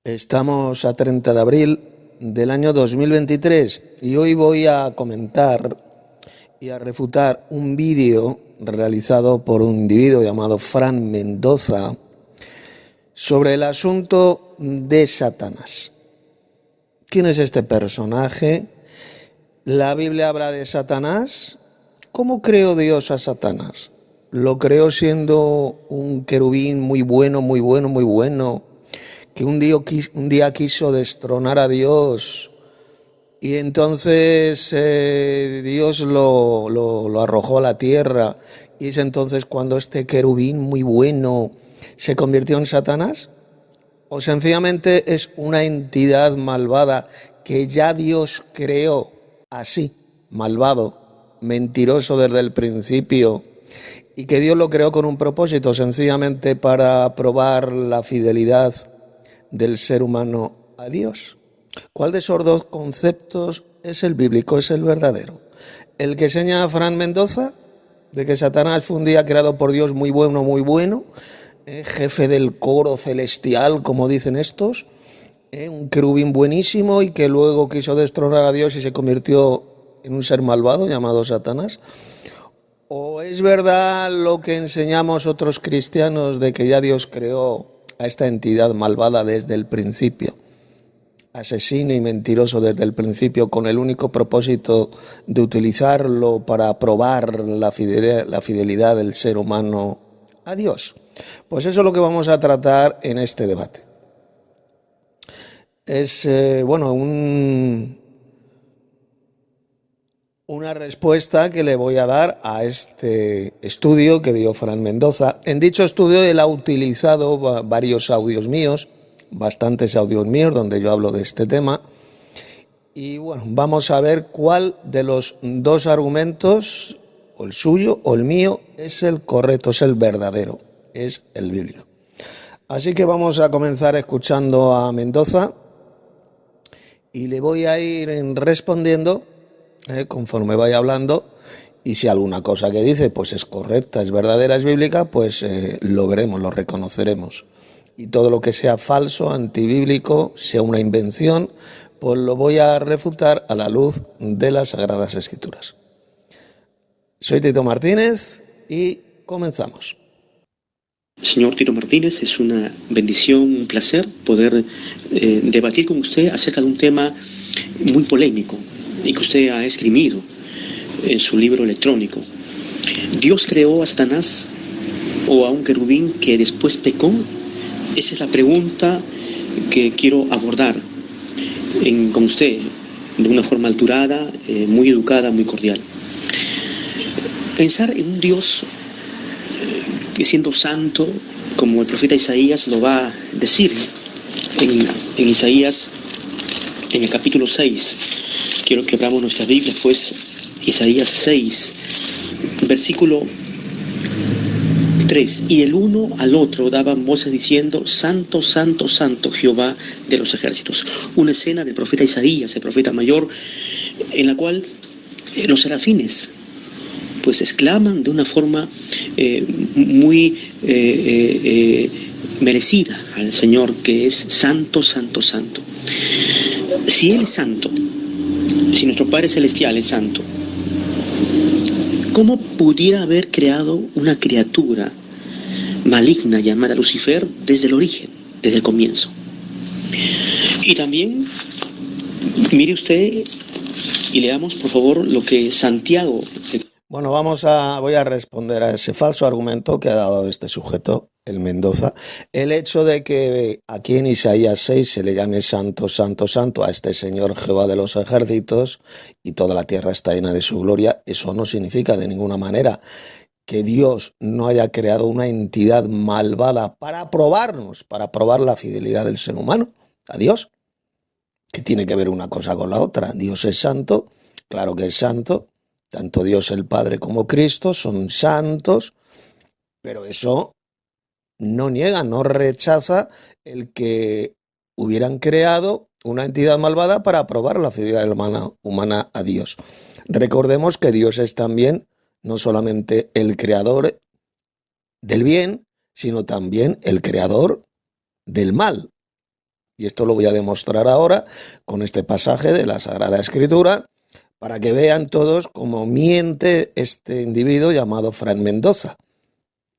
Estamos a 30 de abril del año 2023 y hoy voy a comentar y a refutar un vídeo realizado por un individuo llamado Fran Mendoza sobre el asunto de Satanás. ¿Quién es este personaje? ¿La Biblia habla de Satanás? ¿Cómo creó Dios a Satanás? ¿Lo creó siendo un querubín muy bueno, que un día quiso destronar a Dios y entonces Dios lo arrojó a la tierra, y es entonces cuando este querubín muy bueno se convirtió en Satanás? ¿O sencillamente es una entidad malvada que ya Dios creó así, malvado, mentiroso desde el principio, y que Dios lo creó con un propósito, sencillamente para probar la fidelidad del ser humano a Dios? ¿Cuál de esos dos conceptos es el bíblico, es el verdadero? ¿El que señala Fran Mendoza, de que Satanás fue un día creado por Dios muy bueno, jefe del coro celestial, como dicen estos, un querubín buenísimo, y que luego quiso destronar a Dios y se convirtió en un ser malvado llamado Satanás? ¿O es verdad lo que enseñamos otros cristianos de que ya Dios creó a esta entidad malvada desde el principio, asesino y mentiroso desde el principio, con el único propósito de utilizarlo para probar la fidelidad del ser humano a Dios? Pues eso es lo que vamos a tratar en este debate. Es una respuesta que le voy a dar a este estudio que dio Fran Mendoza. En dicho estudio él ha utilizado varios audios míos, bastantes audios míos, donde yo hablo de este tema. Y bueno, vamos a ver cuál de los dos argumentos, o el suyo o el mío, es el correcto, es el verdadero, es el bíblico. Así que vamos a comenzar escuchando a Mendoza y le voy a ir respondiendo conforme vaya hablando, y si alguna cosa que dice pues es correcta, es verdadera, es bíblica, pues lo veremos, lo reconoceremos. Y todo lo que sea falso, antibíblico, sea una invención, pues lo voy a refutar a la luz de las Sagradas Escrituras. Soy Tito Martínez y comenzamos. Señor Tito Martínez, es una bendición, un placer poder debatir con usted acerca de un tema muy polémico y que usted ha esgrimido en su libro electrónico. ¿Dios creó a Satanás o a un querubín que después pecó? Esa es la pregunta que quiero abordar con usted de una forma alturada, muy educada, muy cordial. Pensar en un Dios que siendo santo, como el profeta Isaías lo va a decir en Isaías, en el capítulo 6. Quiero que abramos nuestra Biblia, pues, Isaías 6, versículo 3. Y el uno al otro daban voces diciendo: Santo, Santo, Santo, Jehová de los ejércitos. Una escena del profeta Isaías, el profeta mayor, en la cual los serafines pues exclaman de una forma muy merecida al Señor, que es Santo, Santo, Santo. Si Él es santo, si nuestro Padre Celestial es santo, ¿cómo pudiera haber creado una criatura maligna llamada Lucifer desde el origen, desde el comienzo? Y también, mire usted y leamos por favor lo que Santiago... Bueno, voy a responder a ese falso argumento que ha dado este sujeto, el Mendoza. El hecho de que aquí en Isaías 6 se le llame Santo, Santo, Santo a este Señor Jehová de los ejércitos, y toda la tierra está llena de su gloria, eso no significa de ninguna manera que Dios no haya creado una entidad malvada para probarnos, para probar la fidelidad del ser humano a Dios. ¿Qué tiene que ver una cosa con la otra? Dios es santo, claro que es santo. Tanto Dios el Padre como Cristo son santos, pero eso no niega, no rechaza el que hubieran creado una entidad malvada para probar la fidelidad humana a Dios. Recordemos que Dios es también no solamente el creador del bien, sino también el creador del mal. Y esto lo voy a demostrar ahora con este pasaje de la Sagrada Escritura para que vean todos cómo miente este individuo llamado Fran Mendoza.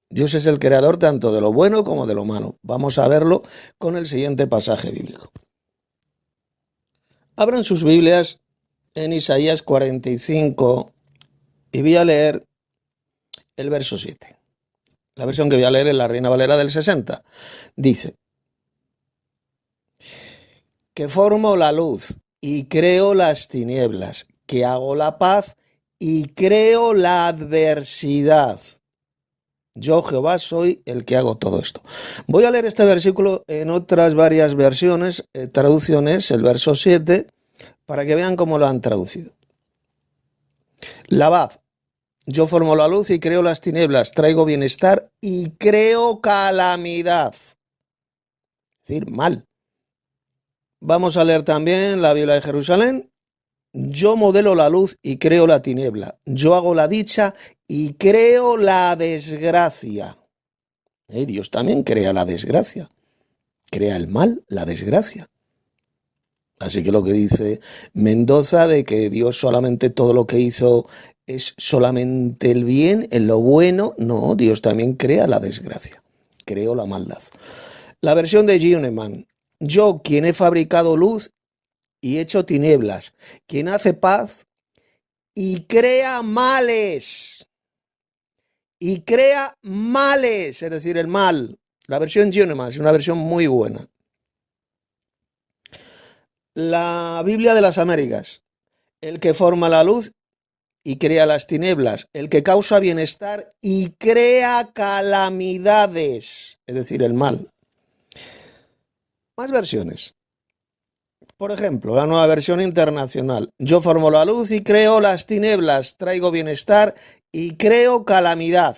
Dios es el creador tanto de lo bueno como de lo malo. Vamos a verlo con el siguiente pasaje bíblico. Abran sus Biblias en Isaías 45 y voy a leer el verso 7. La versión que voy a leer es la Reina Valera del 60. Dice: que formo la luz y creo las tinieblas, que hago la paz y creo la adversidad. Yo, Jehová, soy el que hago todo esto. Voy a leer este versículo en otras varias versiones, traducciones, el verso 7, para que vean cómo lo han traducido. La paz. Yo formo la luz y creo las tinieblas, traigo bienestar y creo calamidad. Es decir, mal. Vamos a leer también la Biblia de Jerusalén. Yo modelo la luz y creo la tiniebla. Yo hago la dicha y creo la desgracia. Dios también crea la desgracia. Crea el mal, la desgracia. Así que lo que dice Mendoza de que Dios solamente todo lo que hizo es solamente el bien, en lo bueno, no, Dios también crea la desgracia. Creó la maldad. La versión de Gioneman. Yo, quien he fabricado luz y hecho tinieblas, quien hace paz y crea males. Y crea males, es decir, el mal. La versión Gioneman es una versión muy buena. La Biblia de las Américas. El que forma la luz y crea las tinieblas. El que causa bienestar y crea calamidades, es decir, el mal. Más versiones. Por ejemplo, la Nueva Versión Internacional. Yo formo la luz y creo las tinieblas, traigo bienestar y creo calamidad.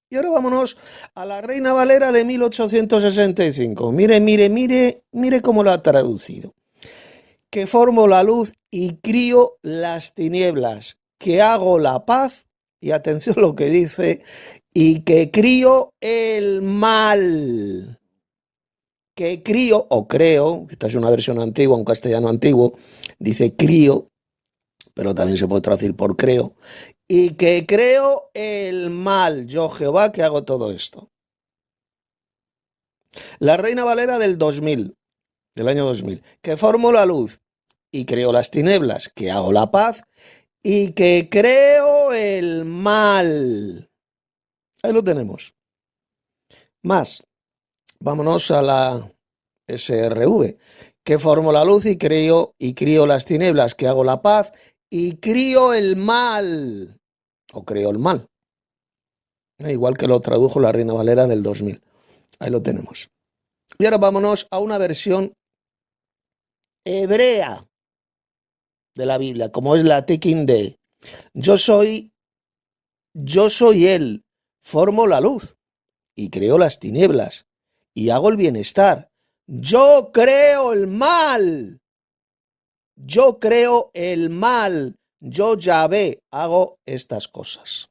Y ahora vámonos a la Reina Valera de 1865. Mire cómo lo ha traducido. Que formo la luz y crío las tinieblas, que hago la paz, y atención lo que dice, y que crío el mal. Que crío o creo, esta es una versión antigua, un castellano antiguo, dice crío, pero también se puede traducir por creo, y que creo el mal, yo Jehová que hago todo esto. La Reina Valera del 2000, del año 2000, que formo la luz y creo las tinieblas, que hago la paz y que creo el mal. Ahí lo tenemos. Más. Vámonos a la SRV, que formo la luz y crío las tinieblas, que hago la paz y crío el mal, o creo el mal. Igual que lo tradujo la Reina Valera del 2000. Ahí lo tenemos. Y ahora vámonos a una versión hebrea de la Biblia, como es la Tekindé. Yo soy él, formo la luz y creo las tinieblas. Y hago el bienestar. Yo creo el mal. Yo creo el mal. Yo Yahvé hago estas cosas.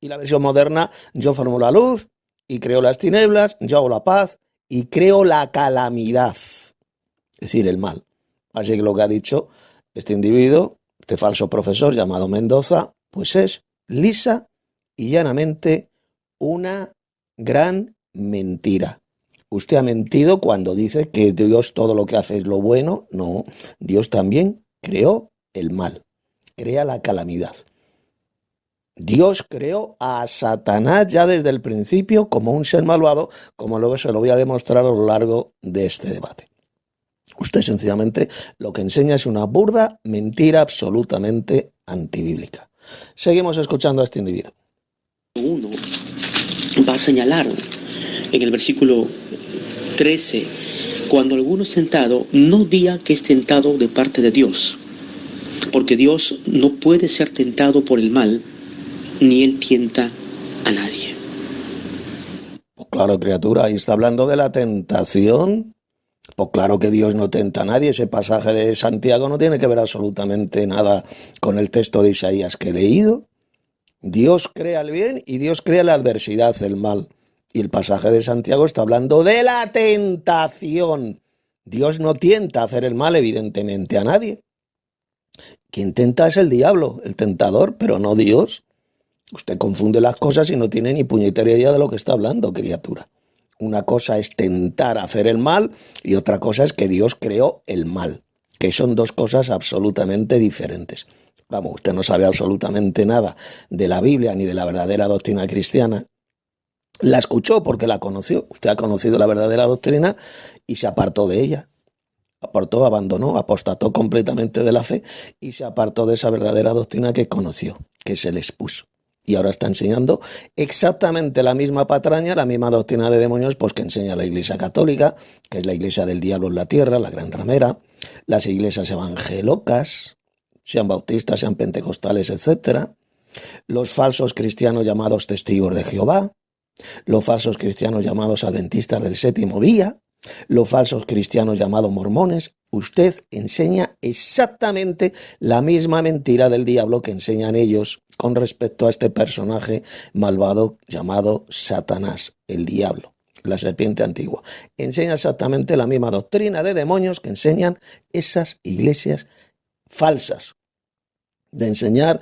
Y la versión moderna, yo formo la luz y creo las tinieblas, yo hago la paz y creo la calamidad. Es decir, el mal. Así que lo que ha dicho este individuo, este falso profesor llamado Mendoza, pues es lisa y llanamente una gran mentira. Usted ha mentido cuando dice que Dios todo lo que hace es lo bueno. No, Dios también creó el mal, crea la calamidad. Dios creó a Satanás ya desde el principio como un ser malvado, como luego se lo voy a demostrar a lo largo de este debate. Usted sencillamente lo que enseña es una burda mentira absolutamente antibíblica. Seguimos escuchando a este individuo. Uno va a señalar en el versículo 13, cuando alguno es tentado, no diga que es tentado de parte de Dios, porque Dios no puede ser tentado por el mal, ni él tienta a nadie. Pues claro, criatura, ahí está hablando de la tentación. Pues claro que Dios no tenta a nadie. Ese pasaje de Santiago no tiene que ver absolutamente nada con el texto de Isaías que he leído. Dios crea el bien y Dios crea la adversidad, el mal. Y el pasaje de Santiago está hablando de la tentación. Dios no tienta a hacer el mal, evidentemente, a nadie. Quien tenta es el diablo, el tentador, pero no Dios. Usted confunde las cosas y no tiene ni puñetera idea de lo que está hablando, criatura. Una cosa es tentar a hacer el mal y otra cosa es que Dios creó el mal, que son dos cosas absolutamente diferentes. Vamos, usted no sabe absolutamente nada de la Biblia ni de la verdadera doctrina cristiana. La escuchó porque la conoció. Usted ha conocido la verdadera doctrina y se apartó de ella. Apartó, abandonó, apostató completamente de la fe y se apartó de esa verdadera doctrina que conoció, que se le expuso. Y ahora está enseñando exactamente la misma patraña, la misma doctrina de demonios, pues que enseña la Iglesia Católica, que es la iglesia del diablo en la tierra, la gran ramera, las iglesias evangelocas, sean bautistas, sean pentecostales, etcétera, los falsos cristianos llamados testigos de Jehová, los falsos cristianos llamados adventistas del séptimo día, los falsos cristianos llamados mormones. Usted enseña exactamente la misma mentira del diablo que enseñan ellos con respecto a este personaje malvado llamado Satanás, el diablo, la serpiente antigua. Enseña exactamente la misma doctrina de demonios que enseñan esas iglesias falsas, de enseñar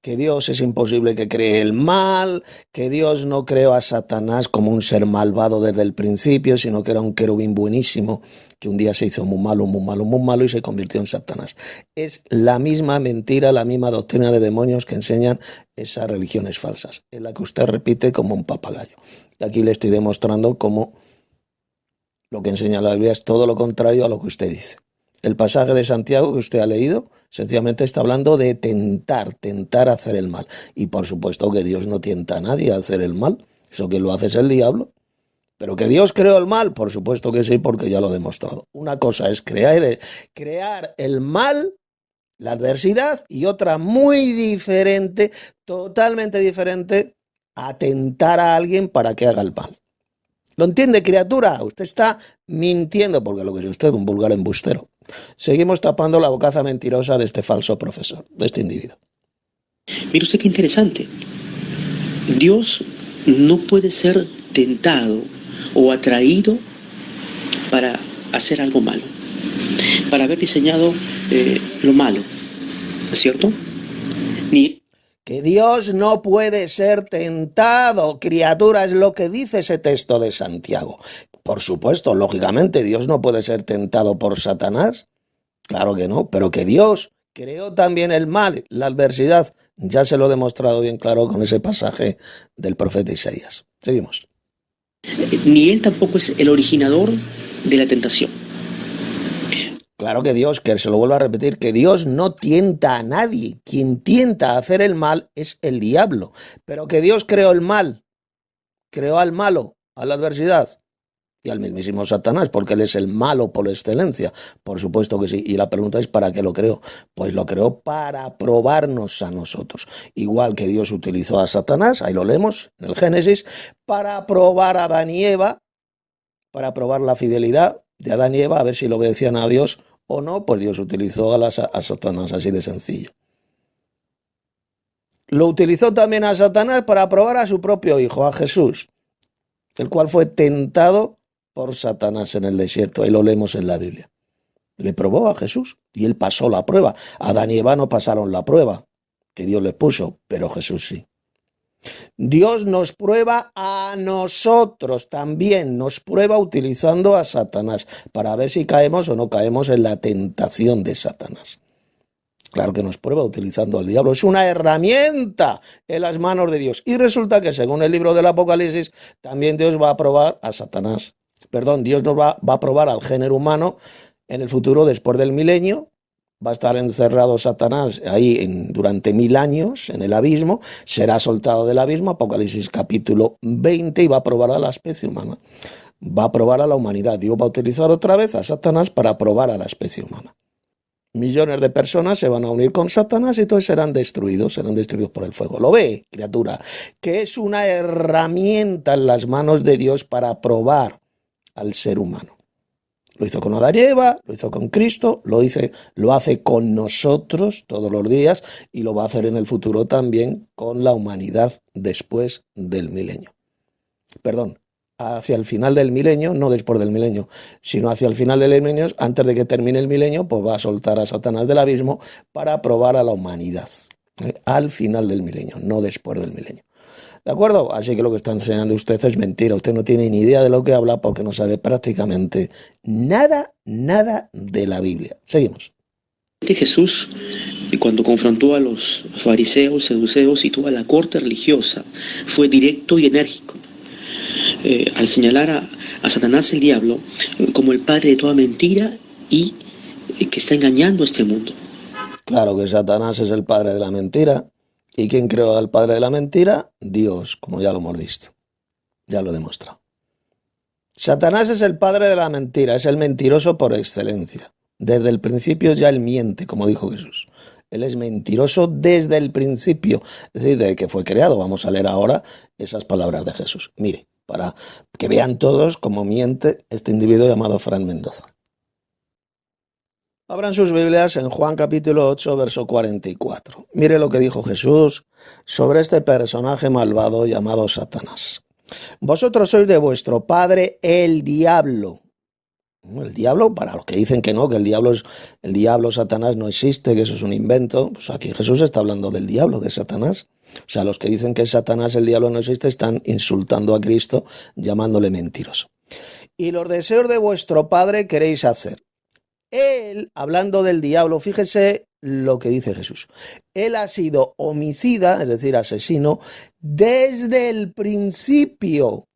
que Dios es imposible que cree el mal, que Dios no creó a Satanás como un ser malvado desde el principio, sino que era un querubín buenísimo, que un día se hizo muy malo, muy malo, muy malo y se convirtió en Satanás. Es la misma mentira, la misma doctrina de demonios que enseñan esas religiones falsas, es la que usted repite como un papagayo. Y aquí le estoy demostrando cómo lo que enseña la Biblia es todo lo contrario a lo que usted dice. El pasaje de Santiago que usted ha leído sencillamente está hablando de tentar a hacer el mal. Y por supuesto que Dios no tienta a nadie a hacer el mal. Eso que lo hace es el diablo. Pero que Dios creó el mal, por supuesto que sí, porque ya lo he demostrado. Una cosa es crear el mal, la adversidad, y otra muy diferente, totalmente diferente, a tentar a alguien para que haga el mal. ¿Lo entiende, criatura? Usted está mintiendo, porque lo que es usted es un vulgar embustero. Seguimos tapando la bocaza mentirosa de este falso profesor, de este individuo. Mire usted qué interesante. Dios no puede ser tentado o atraído para hacer algo malo, para haber diseñado lo malo, ¿cierto? Ni Que Dios no puede ser tentado, criatura, es lo que dice ese texto de Santiago. Por supuesto, lógicamente, Dios no puede ser tentado por Satanás. Claro que no, pero que Dios creó también el mal, la adversidad. Ya se lo he demostrado bien claro con ese pasaje del profeta Isaías. Seguimos. ni Él tampoco es el originador de la tentación. Claro que Dios, que se lo vuelvo a repetir, que Dios no tienta a nadie. Quien tienta a hacer el mal es el diablo. Pero que Dios creó el mal, creó al malo, a la adversidad y al mismísimo Satanás, porque él es el malo por excelencia. Por supuesto que sí. Y la pregunta es, ¿para qué lo creó? Pues lo creó para probarnos a nosotros. Igual que Dios utilizó a Satanás, ahí lo leemos en el Génesis, para probar a Adán y Eva, para probar la fidelidad de Adán y Eva, a ver si lo obedecían a Dios o no, pues Dios utilizó a Satanás, así de sencillo. Lo utilizó también a Satanás para probar a su propio hijo, a Jesús, el cual fue tentado por Satanás en el desierto. Ahí lo leemos en la Biblia. Le probó a Jesús y él pasó la prueba. Adán y Eva no pasaron la prueba que Dios les puso, pero Jesús sí. Dios nos prueba a nosotros también, nos prueba utilizando a Satanás para ver si caemos o no caemos en la tentación de Satanás. Claro que nos prueba utilizando al diablo. Es una herramienta en las manos de Dios. Y resulta que según el libro del Apocalipsis, también Dios va a probar a Satanás. Dios nos va a probar al género humano en el futuro, después del milenio. Va a estar encerrado Satanás ahí durante 1000 años en el abismo. Será soltado del abismo, Apocalipsis capítulo 20, y va a probar a la especie humana. Va a probar a la humanidad. Dios va a utilizar otra vez a Satanás para probar a la especie humana. Millones de personas se van a unir con Satanás y todos serán destruidos por el fuego. ¿Lo ve, criatura? Que es una herramienta en las manos de Dios para probar al ser humano. Lo hizo con Adán y Eva, lo hizo con Cristo, lo hace con nosotros todos los días y lo va a hacer en el futuro también con la humanidad después del milenio. Perdón, hacia el final del milenio, no después del milenio, sino hacia el final del milenio, antes de que termine el milenio, pues va a soltar a Satanás del abismo para probar a la humanidad. Al final del milenio, no después del milenio. ¿De acuerdo? Así que lo que está enseñando usted es mentira. Usted no tiene ni idea de lo que habla porque no sabe prácticamente nada de la Biblia. Seguimos. Jesús, cuando confrontó a los fariseos, seduceos y toda la corte religiosa, fue directo y enérgico. Al señalar a Satanás el diablo como el padre de toda mentira y que está engañando a este mundo. Claro que Satanás es el padre de la mentira. ¿Y quién creó al padre de la mentira? Dios, como ya lo hemos visto. Ya lo he demostrado. Satanás es el padre de la mentira, es el mentiroso por excelencia. Desde el principio ya él miente, como dijo Jesús. Él es mentiroso desde el principio, es decir, desde que fue creado. Vamos a leer ahora esas palabras de Jesús. Mire, para que vean todos cómo miente este individuo llamado Fran Mendoza. Abran sus Biblias en Juan capítulo 8, verso 44. Mire lo que dijo Jesús sobre este personaje malvado llamado Satanás. Vosotros sois de vuestro padre el diablo. El diablo, para los que dicen que no, que el diablo Satanás no existe, que eso es un invento, pues aquí Jesús está hablando del diablo, de Satanás. O sea, los que dicen que Satanás, el diablo no existe, están insultando a Cristo, llamándole mentiroso. Y los deseos de vuestro padre queréis hacer. Él, hablando del diablo, fíjese lo que dice Jesús. Él ha sido homicida, es decir, asesino, desde el principio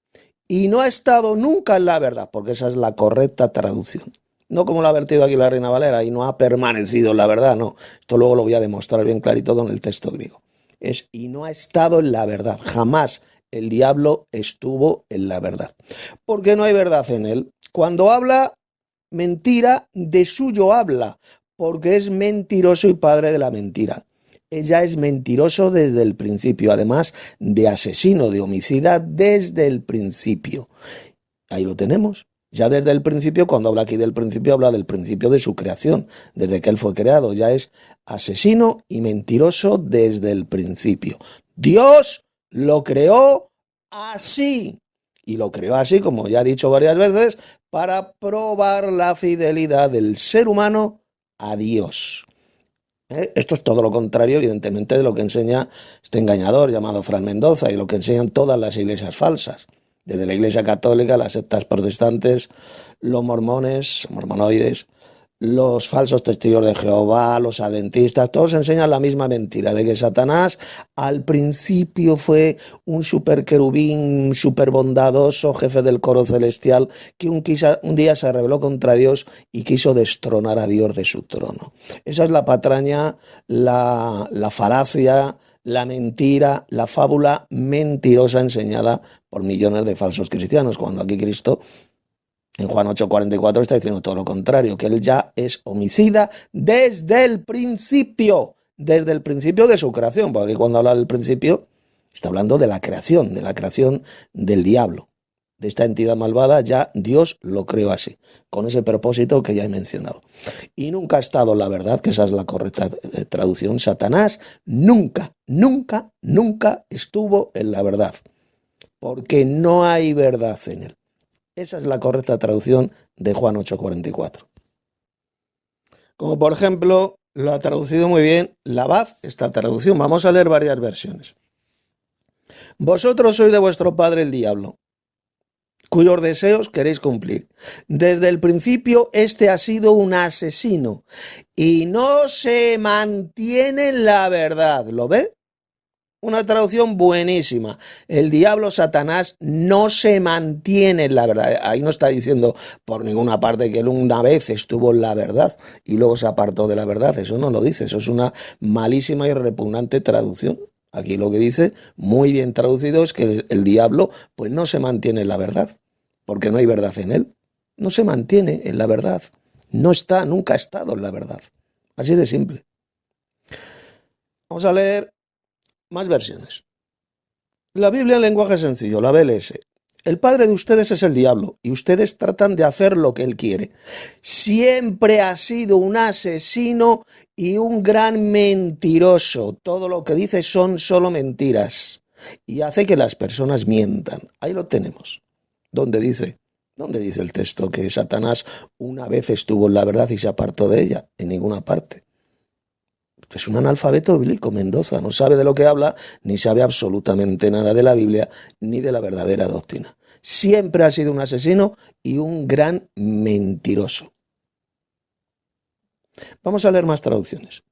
y no ha estado nunca en la verdad, porque esa es la correcta traducción. No como lo ha vertido aquí la Reina Valera, y no ha permanecido en la verdad, no. Esto luego lo voy a demostrar bien clarito con el texto griego. Es y no ha estado en la verdad. Jamás el diablo estuvo en la verdad. Porque no hay verdad en él. Cuando habla mentira, de suyo habla, porque es mentiroso y padre de la mentira. Ella es mentiroso desde el principio, además de asesino, de homicida desde el principio. Ahí lo tenemos. Ya desde el principio, cuando habla aquí del principio, habla del principio de su creación, desde que él fue creado. Ya es asesino y mentiroso desde el principio. Dios lo creó así. Y lo creó así, como ya he dicho varias veces, para probar la fidelidad del ser humano a Dios. Esto es todo lo contrario, evidentemente, de lo que enseña este engañador llamado Fran Mendoza y lo que enseñan todas las iglesias falsas. Desde la Iglesia Católica, las sectas protestantes, los mormones, mormonoides, los falsos testigos de Jehová, los adventistas, todos enseñan la misma mentira, de que Satanás al principio fue un super querubín, súper bondadoso, jefe del coro celestial, que un día se rebeló contra Dios y quiso destronar a Dios de su trono. Esa es la patraña, la falacia, la mentira, la fábula mentirosa enseñada por millones de falsos cristianos, cuando aquí Cristo en Juan 8:44 está diciendo todo lo contrario, que él ya es homicida desde el principio de su creación, porque cuando habla del principio está hablando de la creación del diablo, de esta entidad malvada. Ya Dios lo creó así, con ese propósito que ya he mencionado. Y nunca ha estado en la verdad, que esa es la correcta traducción. Satanás nunca estuvo en la verdad, porque no hay verdad en él. Esa es la correcta traducción de Juan 8:44. Como por ejemplo, lo ha traducido muy bien Labad, esta traducción. Vamos a leer varias versiones. Vosotros sois de vuestro padre el diablo, cuyos deseos queréis cumplir. Desde el principio este ha sido un asesino y no se mantiene en la verdad. ¿Lo ve? Una traducción buenísima. El diablo, Satanás, no se mantiene en la verdad. Ahí no está diciendo por ninguna parte que él una vez estuvo en la verdad y luego se apartó de la verdad. Eso no lo dice. Eso es una malísima y repugnante traducción. Aquí lo que dice, muy bien traducido, es que el diablo pues no se mantiene en la verdad, porque no hay verdad en él. No se mantiene en la verdad. No está, nunca ha estado en la verdad. Así de simple. Vamos a leer más versiones. La Biblia en lenguaje sencillo, la BLS. El padre de ustedes es el diablo y ustedes tratan de hacer lo que él quiere. Siempre ha sido un asesino y un gran mentiroso. Todo lo que dice son solo mentiras y hace que las personas mientan. Ahí lo tenemos. ¿Dónde dice? ¿Dónde dice el texto que Satanás una vez estuvo en la verdad y se apartó de ella? En ninguna parte. Es un analfabeto bíblico, Mendoza. No sabe de lo que habla, ni sabe absolutamente nada de la Biblia, ni de la verdadera doctrina. Siempre ha sido un asesino y un gran mentiroso. Vamos a leer más traducciones.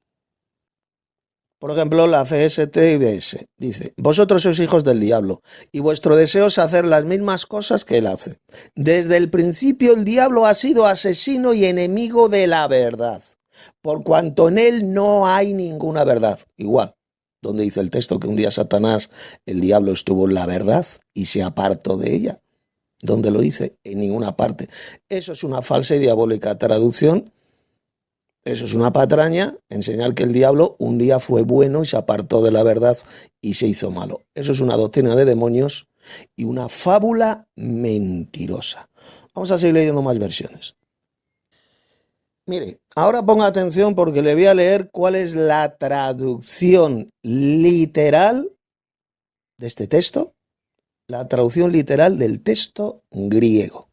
Por ejemplo, la CSTIBS dice: vosotros sois hijos del diablo, y vuestro deseo es hacer las mismas cosas que él hace. Desde el principio el diablo ha sido asesino y enemigo de la verdad, por cuanto en él no hay ninguna verdad. Igual, donde dice el texto que un día Satanás, el diablo, estuvo en la verdad y se apartó de ella. ¿Dónde lo dice? En ninguna parte. Eso es una falsa y diabólica traducción. Eso es una patraña, enseñar que el diablo un día fue bueno y se apartó de la verdad y se hizo malo. Eso es una doctrina de demonios y una fábula mentirosa. Vamos a seguir leyendo más versiones. Mire, ahora ponga atención porque le voy a leer cuál es la traducción literal de este texto, la traducción literal del texto griego.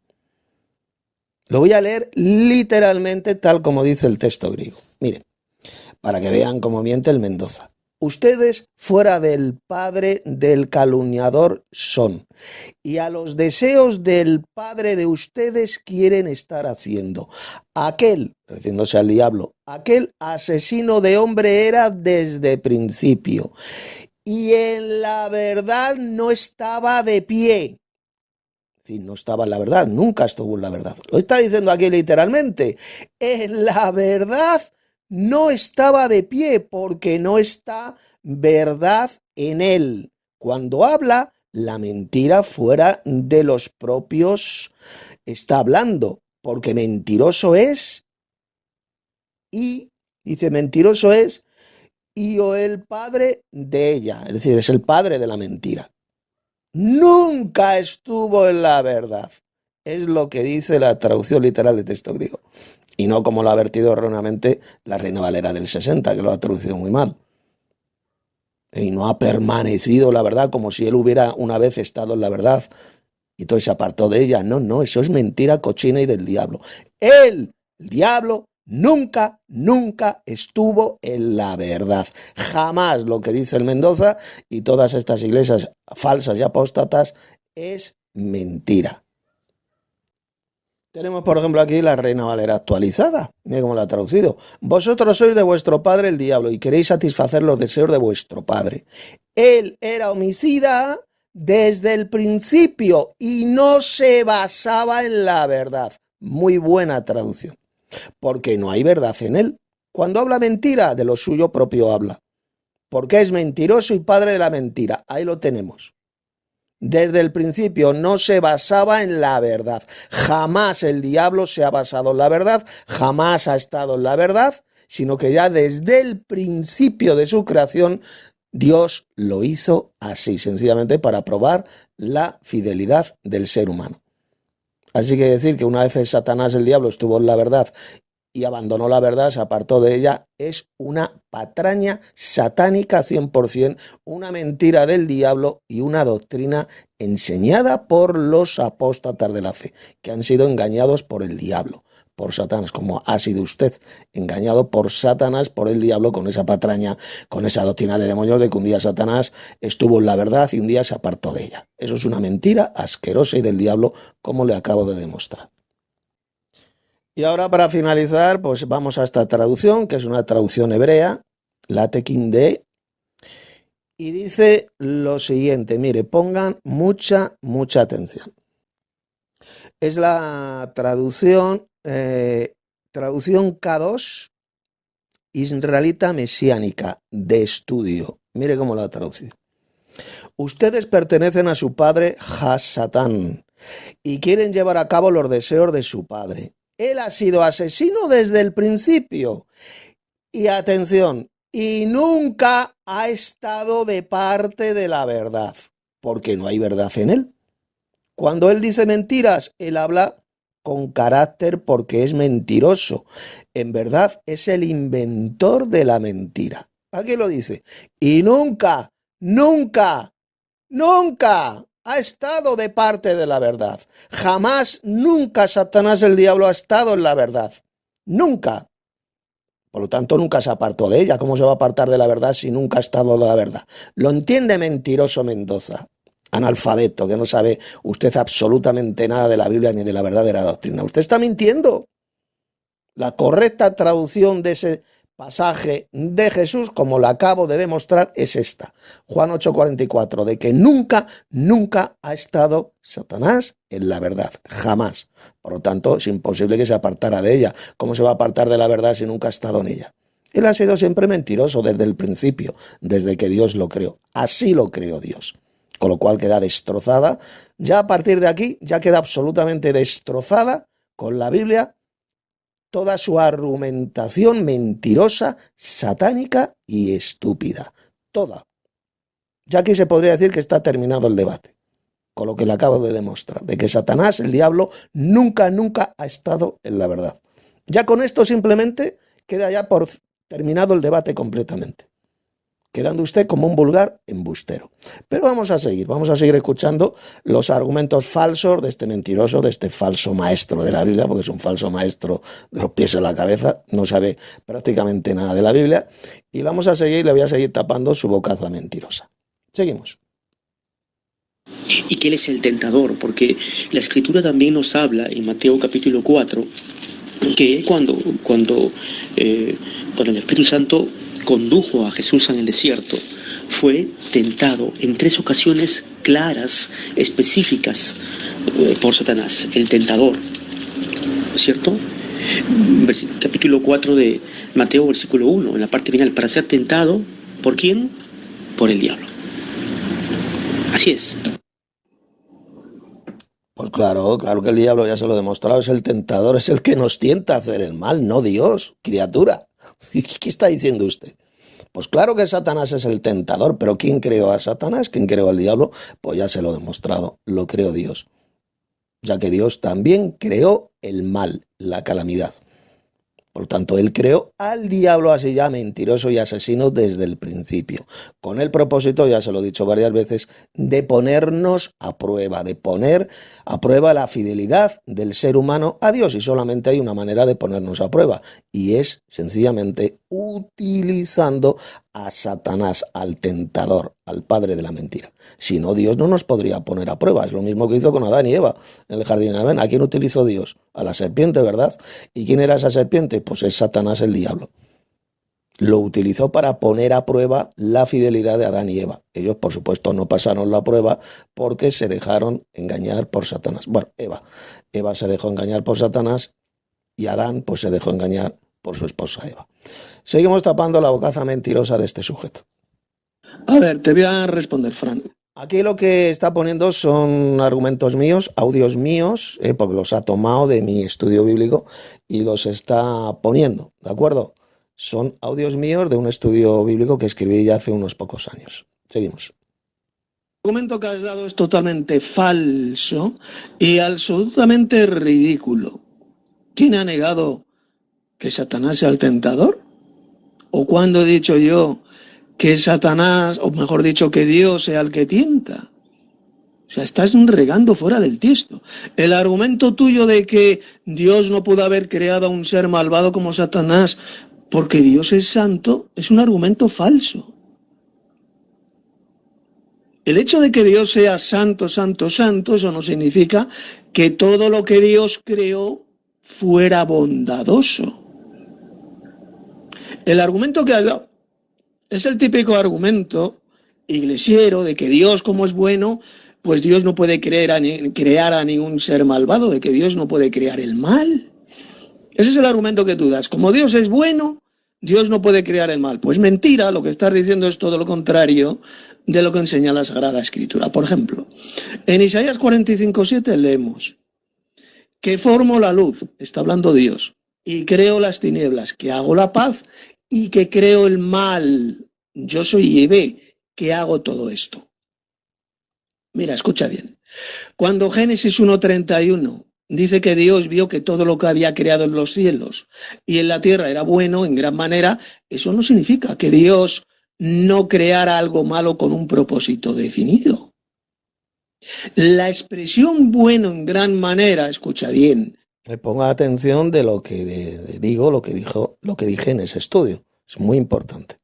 Lo voy a leer literalmente tal como dice el texto griego. Miren, para que vean cómo miente el Mendoza. Ustedes fuera del padre del calumniador son, y a los deseos del padre de ustedes quieren estar haciendo. Aquel, refiriéndose al diablo, aquel asesino de hombre era desde principio, y en la verdad no estaba de pie. No estaba en la verdad, nunca estuvo en la verdad. Lo está diciendo aquí literalmente. En la verdad no estaba de pie porque no está verdad en él. Cuando habla, la mentira fuera de los propios está hablando, porque mentiroso es y, dice, mentiroso es y o el padre de ella, es decir, es el padre de la mentira. Nunca estuvo en la verdad. Es lo que dice la traducción literal del texto griego. Y no como lo ha vertido erróneamente la Reina Valera del 60, que lo ha traducido muy mal. Y no ha permanecido la verdad como si él hubiera una vez estado en la verdad y todo se apartó de ella. No, no, eso es mentira cochina y del diablo. Él, el diablo, nunca estuvo en la verdad. Jamás, lo que dice el Mendoza y todas estas iglesias falsas y apóstatas es mentira. Tenemos, por ejemplo, aquí la Reina Valera actualizada. Mira cómo la ha traducido. Vosotros sois de vuestro padre el diablo y queréis satisfacer los deseos de vuestro padre. Él era homicida desde el principio y no se basaba en la verdad. Muy buena traducción. Porque no hay verdad en él. Cuando habla mentira, de lo suyo propio habla. Porque es mentiroso y padre de la mentira. Ahí lo tenemos. Desde el principio no se basaba en la verdad. Jamás el diablo se ha basado en la verdad, jamás ha estado en la verdad, sino que ya desde el principio de su creación Dios lo hizo así, sencillamente para probar la fidelidad del ser humano. Así que decir que una vez Satanás, el diablo, estuvo en la verdad y abandonó la verdad, se apartó de ella, es una patraña satánica 100%, una mentira del diablo y una doctrina enseñada por los apóstatas de la fe, que han sido engañados por el diablo, por Satanás, como ha sido usted engañado por Satanás, por el diablo, con esa patraña, con esa doctrina de demonios de que un día Satanás estuvo en la verdad y un día se apartó de ella. Eso es una mentira asquerosa y del diablo, como le acabo de demostrar. Y ahora, para finalizar, pues vamos a esta traducción, que es una traducción hebrea, la Tequinde, y dice lo siguiente. Mire, pongan mucha atención. Es la traducción K2 israelita mesiánica de estudio. Mire cómo la ha traducido. Ustedes pertenecen a su padre Hasatán y quieren llevar a cabo los deseos de su padre. Él ha sido asesino desde el principio. Y atención, y nunca ha estado de parte de la verdad, porque no hay verdad en él. Cuando él dice mentiras, él habla con carácter porque es mentiroso. En verdad, es el inventor de la mentira. Aquí lo dice. Y nunca ha estado de parte de la verdad. Jamás, nunca Satanás, el diablo, ha estado en la verdad. Nunca. Por lo tanto, nunca se apartó de ella. ¿Cómo se va a apartar de la verdad si nunca ha estado en la verdad? Lo entiende mentiroso Mendoza, analfabeto, que no sabe usted absolutamente nada de la Biblia ni de la verdadera doctrina. Usted está mintiendo. La correcta traducción de ese pasaje de Jesús, como lo acabo de demostrar, es esta. Juan 8:44, de que nunca, nunca ha estado Satanás en la verdad. Jamás. Por lo tanto, es imposible que se apartara de ella. ¿Cómo se va a apartar de la verdad si nunca ha estado en ella? Él ha sido siempre mentiroso desde el principio, desde que Dios lo creó. Así lo creó Dios. Con lo cual queda destrozada. Ya a partir de aquí, ya queda absolutamente destrozada con la Biblia toda su argumentación mentirosa, satánica y estúpida. Toda. Ya aquí se podría decir que está terminado el debate, con lo que le acabo de demostrar, de que Satanás, el diablo, nunca, nunca ha estado en la verdad. Ya con esto simplemente queda ya por terminado el debate completamente, quedando usted como un vulgar embustero. Pero vamos a seguir escuchando los argumentos falsos de este mentiroso, de este falso maestro de la Biblia, porque es un falso maestro de los pies a la cabeza, no sabe prácticamente nada de la Biblia, y vamos a seguir, le voy a seguir tapando su bocaza mentirosa. Seguimos. Y que Él es el tentador, porque la Escritura también nos habla en Mateo capítulo 4, que cuando el Espíritu Santo condujo a Jesús en el desierto, fue tentado en 3 ocasiones claras, específicas, por Satanás, el tentador, ¿cierto? Capítulo 4 de Mateo, versículo 1, en la parte final, para ser tentado, ¿por quién? Por el diablo. Así es. Pues claro que el diablo, ya se lo he demostrado, es el tentador, es el que nos tienta a hacer el mal, no Dios, criatura. ¿Qué está diciendo usted? Pues claro que Satanás es el tentador, pero ¿quién creó a Satanás? ¿Quién creó al diablo? Pues ya se lo he demostrado, lo creó Dios. Ya que Dios también creó el mal, la calamidad. Por tanto, él creó al diablo así ya mentiroso y asesino desde el principio, con el propósito, ya se lo he dicho varias veces, de ponernos a prueba, de poner a prueba la fidelidad del ser humano a Dios. Y solamente hay una manera de ponernos a prueba, y es sencillamente utilizando a Satanás, al tentador, al padre de la mentira. Si no, Dios no nos podría poner a prueba. Es lo mismo que hizo con Adán y Eva en el jardín de Edén. ¿A quién utilizó Dios? A la serpiente, ¿verdad? ¿Y quién era esa serpiente? Pues es Satanás, el diablo. Lo utilizó para poner a prueba la fidelidad de Adán y Eva. Ellos, por supuesto, no pasaron la prueba porque se dejaron engañar por Satanás. Bueno, Eva se dejó engañar por Satanás y Adán pues se dejó engañar por su esposa Eva. Seguimos tapando la bocaza mentirosa de este sujeto. A ver, te voy a responder, Fran. Aquí lo que está poniendo son argumentos míos, audios míos, porque los ha tomado de mi estudio bíblico y los está poniendo, ¿de acuerdo? Son audios míos de un estudio bíblico que escribí ya hace unos pocos años. Seguimos. El argumento que has dado es totalmente falso y absolutamente ridículo. ¿Quién ha negado que Satanás sea el tentador? ¿O cuándo he dicho yo que Satanás, o mejor dicho, que Dios sea el que tienta? O sea, estás regando fuera del tiesto. El argumento tuyo de que Dios no pudo haber creado a un ser malvado como Satanás porque Dios es santo es un argumento falso. El hecho de que Dios sea santo, santo, santo, eso no significa que todo lo que Dios creó fuera bondadoso. El argumento que has dado es el típico argumento iglesiero de que Dios, como es bueno, pues Dios no puede crear a ningún ser malvado, de que Dios no puede crear el mal. Ese es el argumento que tú das. Como Dios es bueno, Dios no puede crear el mal. Pues mentira, lo que estás diciendo es todo lo contrario de lo que enseña la Sagrada Escritura. Por ejemplo, en Isaías 45:7 leemos: que formo la luz, está hablando Dios, y creo las tinieblas, que hago la paz y que creo el mal. Yo soy Yahvé, que hago todo esto. Mira, escucha bien. Cuando Génesis 1:31 dice que Dios vio que todo lo que había creado en los cielos y en la tierra era bueno en gran manera, eso no significa que Dios no creara algo malo con un propósito definido. La expresión bueno en gran manera, escucha bien, Ponga atención de lo que digo, lo que dije en ese estudio. Es muy importante.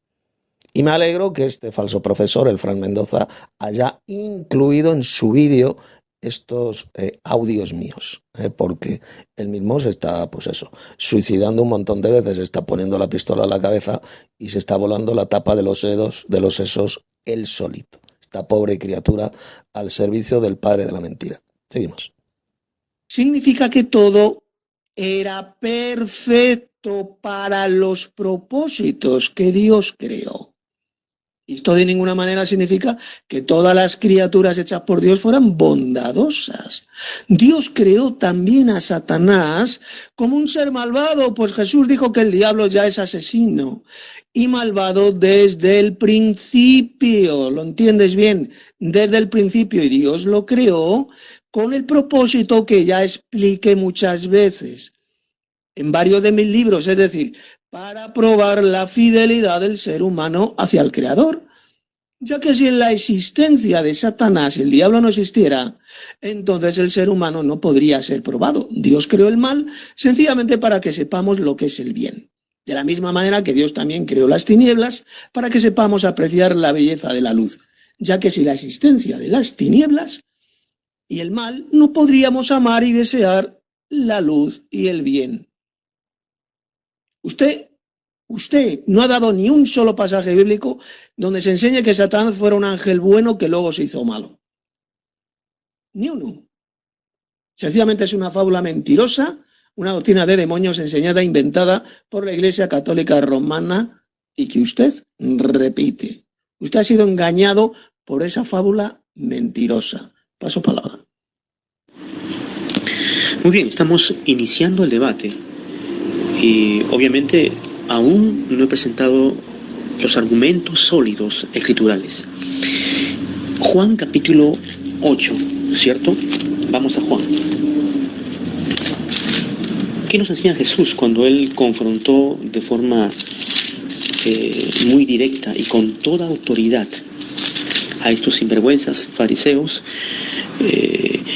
Y me alegro que este falso profesor, el Fran Mendoza, haya incluido en su vídeo estos audios míos, porque él mismo se está, pues eso, suicidando un montón de veces, se está poniendo la pistola a la cabeza y se está volando la tapa de los sesos él solito. Esta pobre criatura al servicio del padre de la mentira. Seguimos. significa que todo era perfecto para los propósitos que Dios creó. Esto de ninguna manera significa que todas las criaturas hechas por Dios fueran bondadosas. Dios creó también a Satanás como un ser malvado, pues Jesús dijo que el diablo ya es asesino y malvado desde el principio. ¿Lo entiendes bien? Desde el principio. Y Dios lo creó con el propósito que ya expliqué muchas veces en varios de mis libros, es decir, para probar la fidelidad del ser humano hacia el Creador, ya que si en la existencia de Satanás el diablo no existiera, entonces el ser humano no podría ser probado. Dios creó el mal sencillamente para que sepamos lo que es el bien. De la misma manera que Dios también creó las tinieblas para que sepamos apreciar la belleza de la luz, ya que sin la existencia de las tinieblas y el mal no podríamos amar y desear la luz y el bien. Usted no ha dado ni un solo pasaje bíblico donde se enseñe que Satanás fuera un ángel bueno que luego se hizo malo. Ni uno. Sencillamente es una fábula mentirosa, una doctrina de demonios enseñada, inventada por la Iglesia Católica Romana y que usted repite. Usted ha sido engañado por esa fábula mentirosa. Paso palabra. Muy bien, estamos iniciando el debate y obviamente aún no he presentado los argumentos sólidos escriturales. Juan capítulo 8, ¿cierto? Vamos a Juan. ¿Qué nos enseña Jesús cuando Él confrontó de forma muy directa y con toda autoridad a estos sinvergüenzas fariseos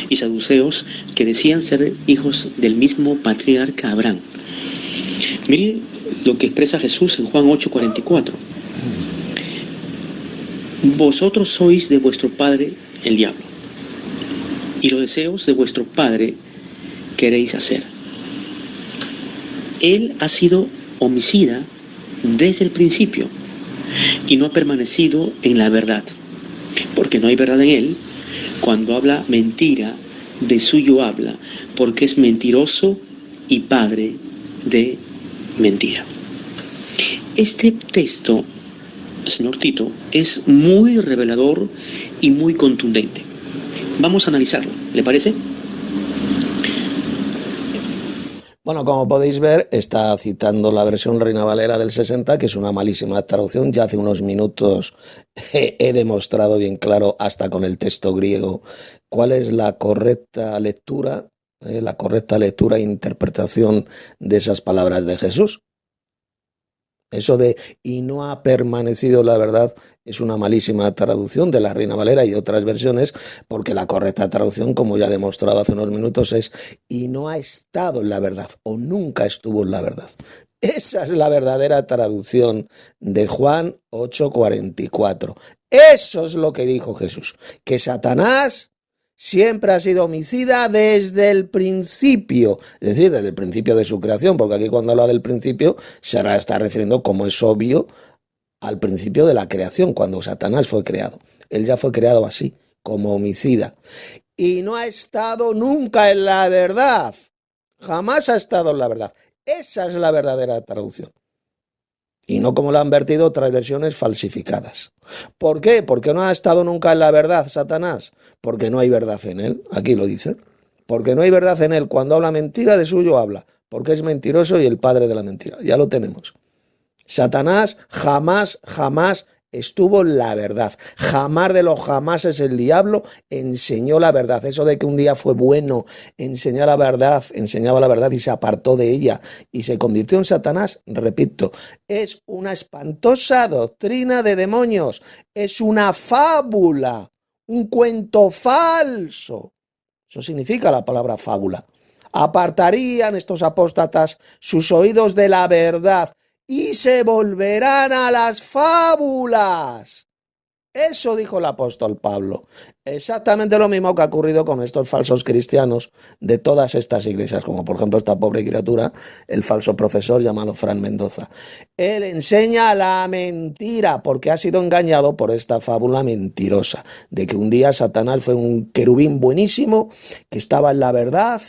y saduceos que decían ser hijos del mismo patriarca Abraham? Mire lo que expresa Jesús en Juan 8:44. Vosotros sois de vuestro padre el diablo, y los deseos de vuestro padre queréis hacer. Él ha sido homicida desde el principio y no ha permanecido en la verdad, porque no hay verdad en él. Cuando habla mentira, de suyo habla, porque es mentiroso y padre de mentira. Este texto, señor Tito, es muy revelador y muy contundente. Vamos a analizarlo, ¿le parece? Bueno, como podéis ver, está citando la versión Reina Valera del 60, que es una malísima traducción. Ya hace unos minutos he demostrado bien claro, hasta con el texto griego, cuál es la correcta lectura e interpretación de esas palabras de Jesús. Eso de "y no ha permanecido la verdad" es una malísima traducción de la Reina Valera y otras versiones, porque la correcta traducción, como ya he demostrado hace unos minutos, es "y no ha estado en la verdad" o "nunca estuvo en la verdad". Esa es la verdadera traducción de Juan 8:44. Eso es lo que dijo Jesús, que Satanás siempre ha sido homicida desde el principio, es decir, desde el principio de su creación, porque aquí cuando habla del principio se está refiriendo, como es obvio, al principio de la creación, cuando Satanás fue creado. Él ya fue creado así, como homicida. Y no ha estado nunca en la verdad. Jamás ha estado en la verdad. Esa es la verdadera traducción. Y no como lo han vertido otras versiones falsificadas. ¿Por qué? Porque no ha estado nunca en la verdad, Satanás. Porque no hay verdad en él. Aquí lo dice. Porque no hay verdad en él. Cuando habla mentira, de suyo habla. Porque es mentiroso y el padre de la mentira. Ya lo tenemos. Satanás jamás estuvo en la verdad. Jamás de los jamás es el diablo enseñó la verdad. Eso de que un día fue bueno, enseñaba la verdad y se apartó de ella y se convirtió en Satanás, repito, es una espantosa doctrina de demonios. Es una fábula un cuento falso. Eso significa la palabra fábula. Apartarían estos apóstatas sus oídos de la verdad y se volverán a las fábulas. Eso dijo el apóstol Pablo. Exactamente lo mismo que ha ocurrido con estos falsos cristianos de todas estas iglesias, como por ejemplo esta pobre criatura, el falso profesor llamado Fran Mendoza. Él enseña la mentira porque ha sido engañado por esta fábula mentirosa de que un día Satanás fue un querubín buenísimo que estaba en la verdad,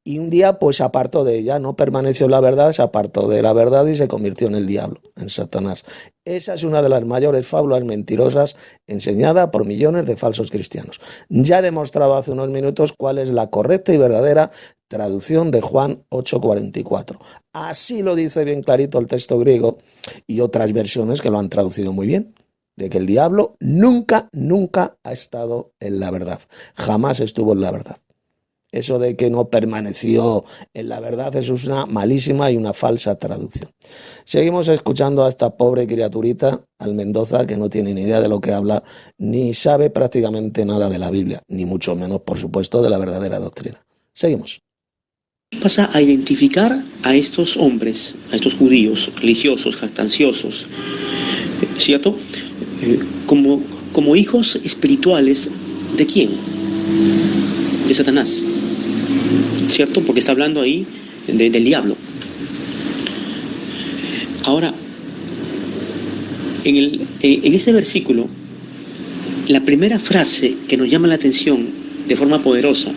y un día pues se apartó de ella, no permaneció en la verdad, se apartó de la verdad y se convirtió en el diablo, en Satanás. Esa es una de las mayores fábulas mentirosas enseñada por millones de falsos cristianos. Ya he demostrado hace unos minutos cuál es la correcta y verdadera traducción de Juan 8:44. Así lo dice bien clarito el texto griego y otras versiones que lo han traducido muy bien, de que el diablo nunca ha estado en la verdad, jamás estuvo en la verdad. Eso de que no permaneció en la verdad, eso es una malísima y una falsa traducción. Seguimos escuchando a esta pobre criaturita, al Mendoza, que no tiene ni idea de lo que habla, ni sabe prácticamente nada de la Biblia, ni mucho menos, por supuesto, de la verdadera doctrina. Seguimos. Pasa a identificar a estos hombres, a estos judíos religiosos, jactanciosos, ¿cierto? Como hijos espirituales ¿de quién? De Satanás, ¿cierto? Porque está hablando ahí del diablo. Ahora, en este versículo, la primera frase que nos llama la atención de forma poderosa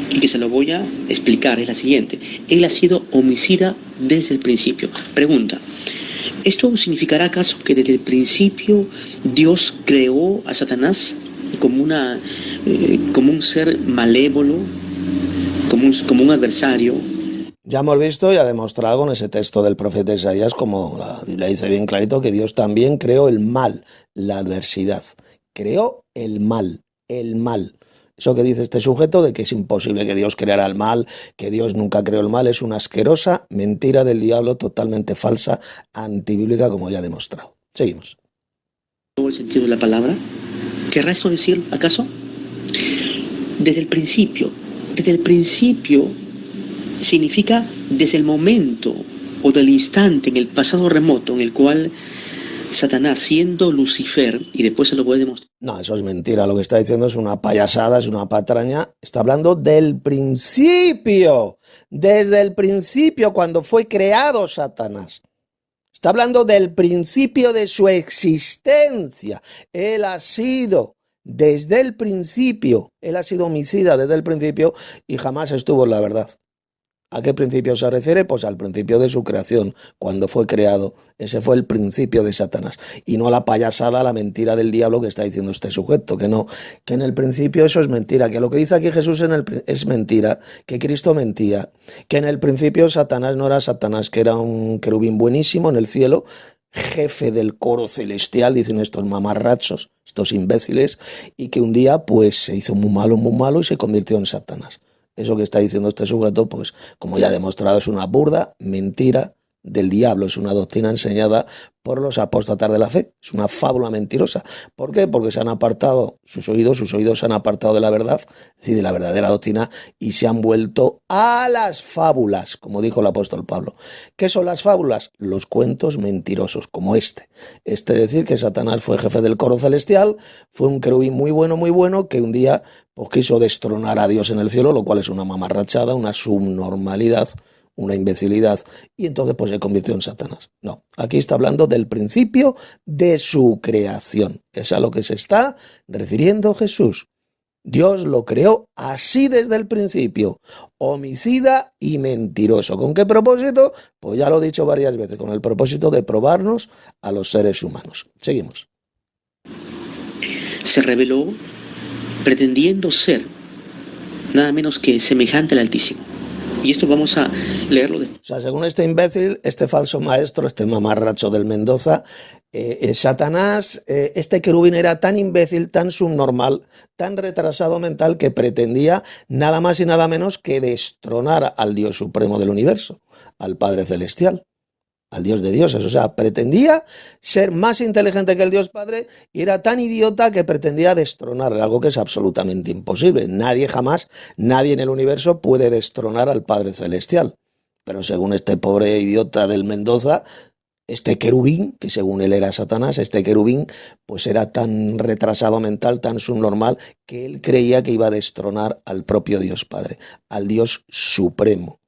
y que se lo voy a explicar es la siguiente: él ha sido homicida desde el principio. Pregunta: ¿esto significará acaso que desde el principio Dios creó a Satanás como un ser malévolo, como un adversario? Ya hemos visto y ha demostrado con ese texto del profeta Isaías, como la Biblia dice bien clarito, que Dios también creó el mal, la adversidad. Creó el mal, el mal. Eso que dice este sujeto de que es imposible que Dios creara el mal, que Dios nunca creó el mal, es una asquerosa mentira del diablo, totalmente falsa, antibíblica, como ya he demostrado. Seguimos. ¿Todo el sentido de la palabra? ¿Querrá eso decir acaso? Desde el principio significa desde el momento o del instante en el pasado remoto en el cual Satanás, siendo Lucifer, y después se lo puede demostrar. No, eso es mentira, lo que está diciendo es una payasada, es una patraña. Está hablando del principio, desde el principio cuando fue creado Satanás. Está hablando del principio de su existencia. Él ha sido desde el principio, él ha sido homicida desde el principio y jamás estuvo en la verdad. ¿A qué principio se refiere? Pues al principio de su creación, cuando fue creado. Ese fue el principio de Satanás. Y no la payasada, la mentira del diablo que está diciendo este sujeto, que no, que en el principio eso es mentira, que lo que dice aquí Jesús es mentira, que Cristo mentía, que en el principio Satanás no era Satanás, que era un querubín buenísimo en el cielo, jefe del coro celestial, dicen estos mamarrachos, estos imbéciles, y que un día pues se hizo muy malo y se convirtió en Satanás. Eso que está diciendo este sujeto, pues como ya he demostrado, es una burda mentira del diablo, es una doctrina enseñada por los apóstatas de la fe, es una fábula mentirosa. ¿Por qué? Porque se han apartado sus oídos se han apartado de la verdad, es decir, de la verdadera doctrina, y se han vuelto a las fábulas, como dijo el apóstol Pablo. ¿Qué son las fábulas? Los cuentos mentirosos, como este. Decir que Satanás fue jefe del coro celestial, fue un querubín muy bueno, que un día pues quiso destronar a Dios en el cielo, lo cual es una mamarrachada, una subnormalidad, una imbecilidad, y entonces pues se convirtió en Satanás. No, aquí está hablando del principio de su creación. Es a lo que se está refiriendo Jesús. Dios lo creó así desde el principio, homicida y mentiroso. ¿Con qué propósito? Pues ya lo he dicho varias veces, con el propósito de probarnos a los seres humanos. Seguimos. Se reveló pretendiendo ser nada menos que semejante al Altísimo. Y esto vamos a leerlo. O sea, según este imbécil, este falso maestro, este mamarracho del Mendoza, Satanás, este querubín era tan imbécil, tan subnormal, tan retrasado mental que pretendía nada más y nada menos que destronar al Dios supremo del universo, al Padre Celestial, al Dios de dioses. O sea, pretendía ser más inteligente que el Dios Padre y era tan idiota que pretendía destronarle, algo que es absolutamente imposible. Nadie jamás, nadie en el universo puede destronar al Padre Celestial. Pero según este pobre idiota del Mendoza, este querubín, que según él era Satanás, este querubín, pues era tan retrasado mental, tan subnormal, que él creía que iba a destronar al propio Dios Padre, al Dios Supremo.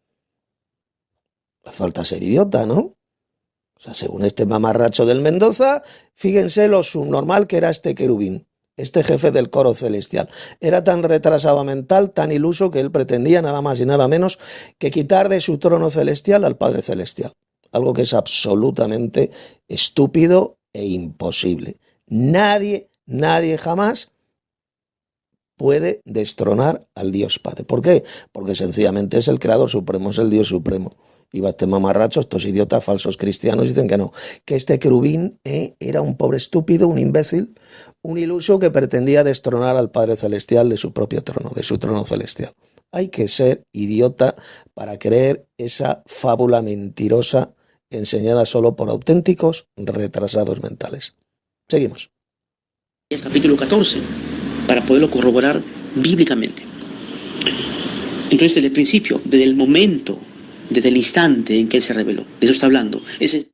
Hace falta ser idiota, ¿no? O sea, según este mamarracho del Mendoza, fíjense lo subnormal que era este querubín, este jefe del coro celestial. Era tan retrasado mental, tan iluso, que él pretendía nada más y nada menos que quitar de su trono celestial al Padre Celestial. Algo que es absolutamente estúpido e imposible. Nadie jamás puede destronar al Dios Padre. ¿Por qué? Porque sencillamente es el Creador Supremo, es el Dios Supremo. Y va este mamarracho, estos idiotas falsos cristianos dicen que no, que este querubín era un pobre estúpido, un imbécil, un iluso que pretendía destronar al Padre Celestial de su propio trono, de su trono celestial. Hay que ser idiota para creer esa fábula mentirosa enseñada solo por auténticos retrasados mentales. Seguimos. Es capítulo 14, para poderlo corroborar bíblicamente. Entonces, desde el principio, desde el momento, desde el instante en que él se reveló, de eso está hablando.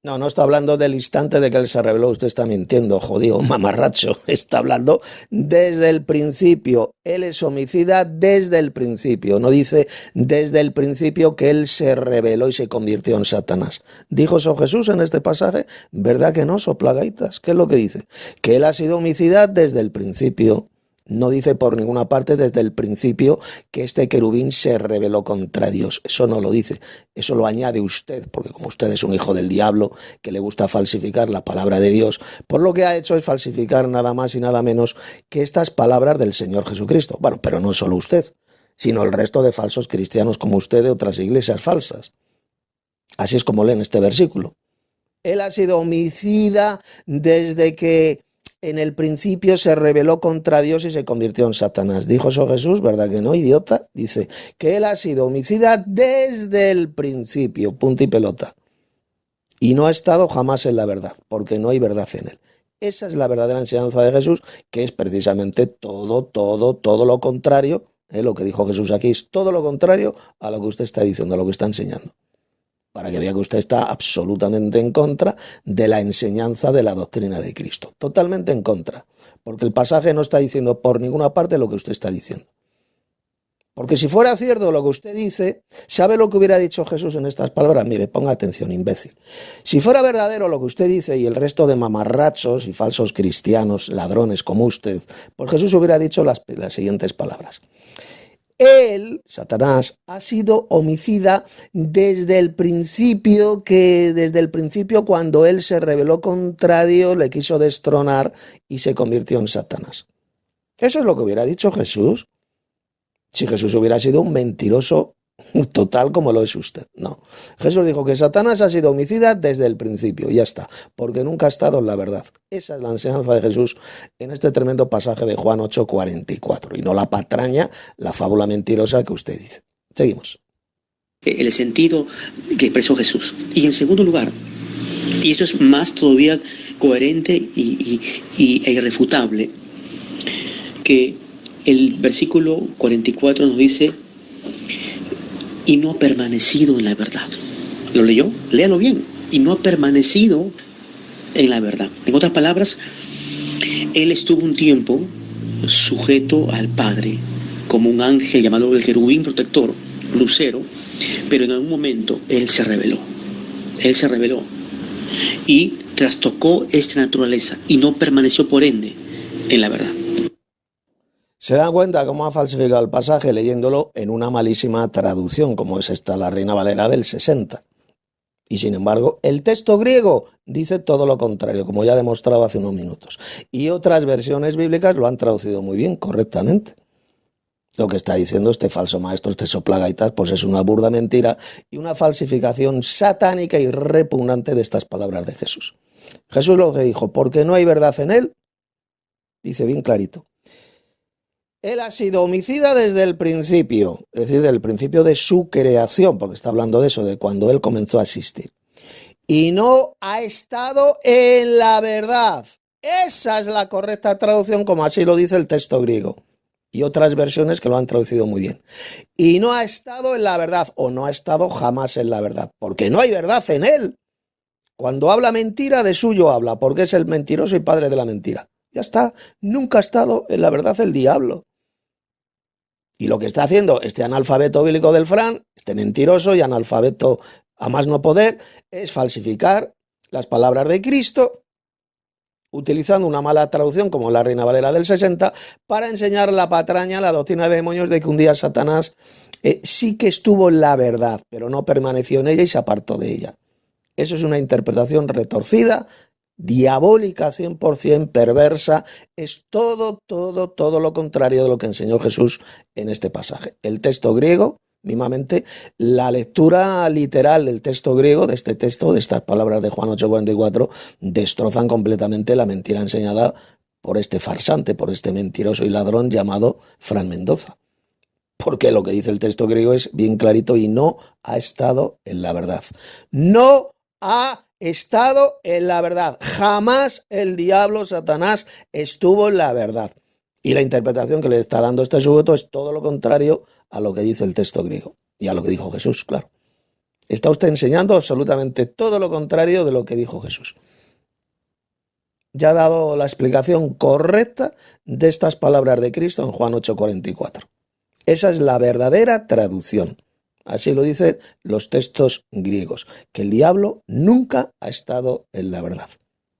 No está hablando del instante de que él se reveló, usted está mintiendo, jodido mamarracho. Está hablando desde el principio. Él es homicida desde el principio. No dice desde el principio que él se reveló y se convirtió en Satanás. ¿Dijo eso Jesús en este pasaje? ¿Verdad que no, soplagaitas? ¿Qué es lo que dice? Que él ha sido homicida desde el principio. No dice por ninguna parte desde el principio que este querubín se rebeló contra Dios. Eso no lo dice. Eso lo añade usted, porque como usted es un hijo del diablo que le gusta falsificar la palabra de Dios, por lo que ha hecho es falsificar nada más y nada menos que estas palabras del Señor Jesucristo. Bueno, pero no solo usted, sino el resto de falsos cristianos como usted de otras iglesias falsas. Así es como leen este versículo. Él ha sido homicida desde que en el principio se rebeló contra Dios y se convirtió en Satanás. Dijo eso Jesús, ¿verdad que no, idiota? Dice que él ha sido homicida desde el principio, punto y pelota. Y no ha estado jamás en la verdad, porque no hay verdad en él. Esa es la verdadera enseñanza de Jesús, que es precisamente todo lo contrario. Lo que dijo Jesús aquí es todo lo contrario a lo que usted está diciendo, a lo que está enseñando. Para que vea que usted está absolutamente en contra de la enseñanza de la doctrina de Cristo. Totalmente en contra. Porque el pasaje no está diciendo por ninguna parte lo que usted está diciendo. Porque si fuera cierto lo que usted dice, ¿sabe lo que hubiera dicho Jesús en estas palabras? Mire, ponga atención, imbécil. Si fuera verdadero lo que usted dice y el resto de mamarrachos y falsos cristianos, ladrones como usted, pues Jesús hubiera dicho las siguientes palabras. Él, Satanás, ha sido homicida desde el principio, cuando él se rebeló contra Dios, le quiso destronar y se convirtió en Satanás. Eso es lo que hubiera dicho Jesús. Si Jesús hubiera sido un mentiroso total como lo es usted. No. Jesús dijo que Satanás ha sido homicida desde el principio. Y ya está. Porque nunca ha estado en la verdad. Esa es la enseñanza de Jesús en este tremendo pasaje de Juan 8:44. Y no la patraña, la fábula mentirosa que usted dice. Seguimos. El sentido que expresó Jesús. Y en segundo lugar, y esto es más todavía coherente e irrefutable, que el versículo 44 nos dice: y no ha permanecido en la verdad. ¿Lo leyó? Léalo bien. Y no ha permanecido en la verdad. En otras palabras, él estuvo un tiempo sujeto al Padre, como un ángel llamado el querubín protector, lucero, pero en algún momento él se rebeló. Él se rebeló y trastocó esta naturaleza y no permaneció por ende en la verdad. ¿Se dan cuenta cómo ha falsificado el pasaje leyéndolo en una malísima traducción, como es esta, la Reina Valera del 60? Y sin embargo, el texto griego dice todo lo contrario, como ya he demostrado hace unos minutos. Y otras versiones bíblicas lo han traducido muy bien, correctamente. Lo que está diciendo este falso maestro, este soplagaitas, pues es una burda mentira y una falsificación satánica y repugnante de estas palabras de Jesús. Jesús lo que dijo, porque no hay verdad en él, dice bien clarito. Él ha sido homicida desde el principio, es decir, desde el principio de su creación, porque está hablando de eso, de cuando él comenzó a existir. y no ha estado en la verdad. Esa es la correcta traducción, como así lo dice el texto griego. Y otras versiones que lo han traducido muy bien. Y no ha estado en la verdad, o no ha estado jamás en la verdad, porque no hay verdad en él. Cuando habla mentira, de suyo habla, porque es el mentiroso y padre de la mentira. Ya está, nunca ha estado en la verdad el diablo. Y lo que está haciendo este analfabeto bíblico del Fran, este mentiroso y analfabeto a más no poder, es falsificar las palabras de Cristo, utilizando una mala traducción como la Reina Valera del 60, para enseñar la patraña, la doctrina de demonios de que un día Satanás sí que estuvo en la verdad, pero no permaneció en ella y se apartó de ella. Eso es una interpretación retorcida, diabólica 100%, perversa. Es todo lo contrario de lo que enseñó Jesús en este pasaje. El texto griego, mismamente, la lectura literal del texto griego, de este texto, de estas palabras de Juan 8:44, destrozan completamente la mentira enseñada por este farsante, por este mentiroso y ladrón llamado Fran Mendoza. Porque lo que dice el texto griego es bien clarito: y no ha estado en la verdad. No ha estado en la verdad. Jamás el diablo, Satanás, estuvo en la verdad. Y la interpretación que le está dando este sujeto es todo lo contrario a lo que dice el texto griego y a lo que dijo Jesús, claro. Está usted enseñando absolutamente todo lo contrario de lo que dijo Jesús. Ya ha dado la explicación correcta de estas palabras de Cristo en Juan 8:44. Esa es la verdadera traducción. Así lo dicen los textos griegos, que el diablo nunca ha estado en la verdad.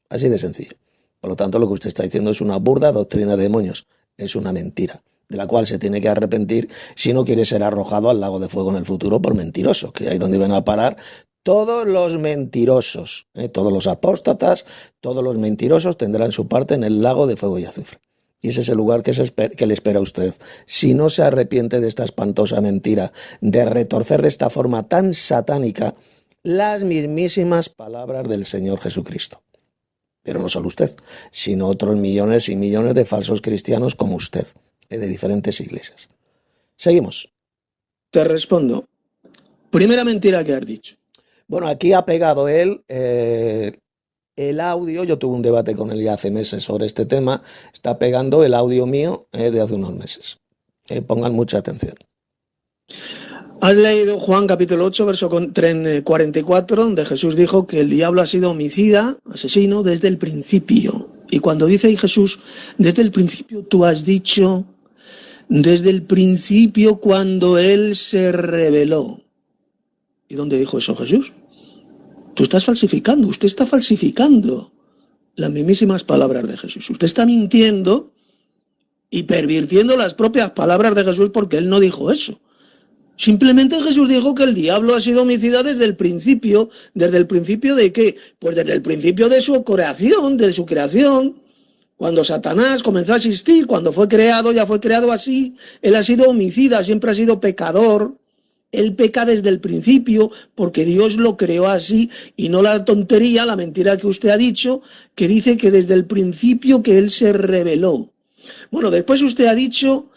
Así de sencillo. Por lo tanto, lo que usted está diciendo es una burda doctrina de demonios. Es una mentira, de la cual se tiene que arrepentir si no quiere ser arrojado al lago de fuego en el futuro por mentiroso, que ahí es donde van a parar todos los mentirosos. Todos los apóstatas, todos los mentirosos tendrán su parte en el lago de fuego y azufre. Y ese es el lugar que le espera a usted, si no se arrepiente de esta espantosa mentira, de retorcer de esta forma tan satánica las mismísimas palabras del Señor Jesucristo. Pero no solo usted, sino otros millones y millones de falsos cristianos como usted, de diferentes iglesias. Seguimos. Te respondo. Primera mentira que has dicho. Bueno, aquí ha pegado él el audio. Yo tuve un debate con él ya hace meses sobre este tema. Está pegando el audio mío de hace unos meses. Pongan mucha atención. Has leído Juan capítulo 8, verso 44, donde Jesús dijo que el diablo ha sido homicida, asesino, desde el principio. Y cuando dice Jesús, desde el principio, tú has dicho, desde el principio cuando él se reveló. ¿Y dónde dijo eso Jesús? Tú estás falsificando, usted está falsificando las mismísimas palabras de Jesús. Usted está mintiendo y pervirtiendo las propias palabras de Jesús, porque él no dijo eso. Simplemente Jesús dijo que el diablo ha sido homicida desde el principio. ¿Desde el principio de qué? Pues desde el principio de su creación. Cuando Satanás comenzó a existir, cuando fue creado, ya fue creado así. Él ha sido homicida, siempre ha sido pecador. Él peca desde el principio porque Dios lo creó así, y no la tontería, la mentira que usted ha dicho, que dice que desde el principio que él se reveló. Bueno, después usted ha dicho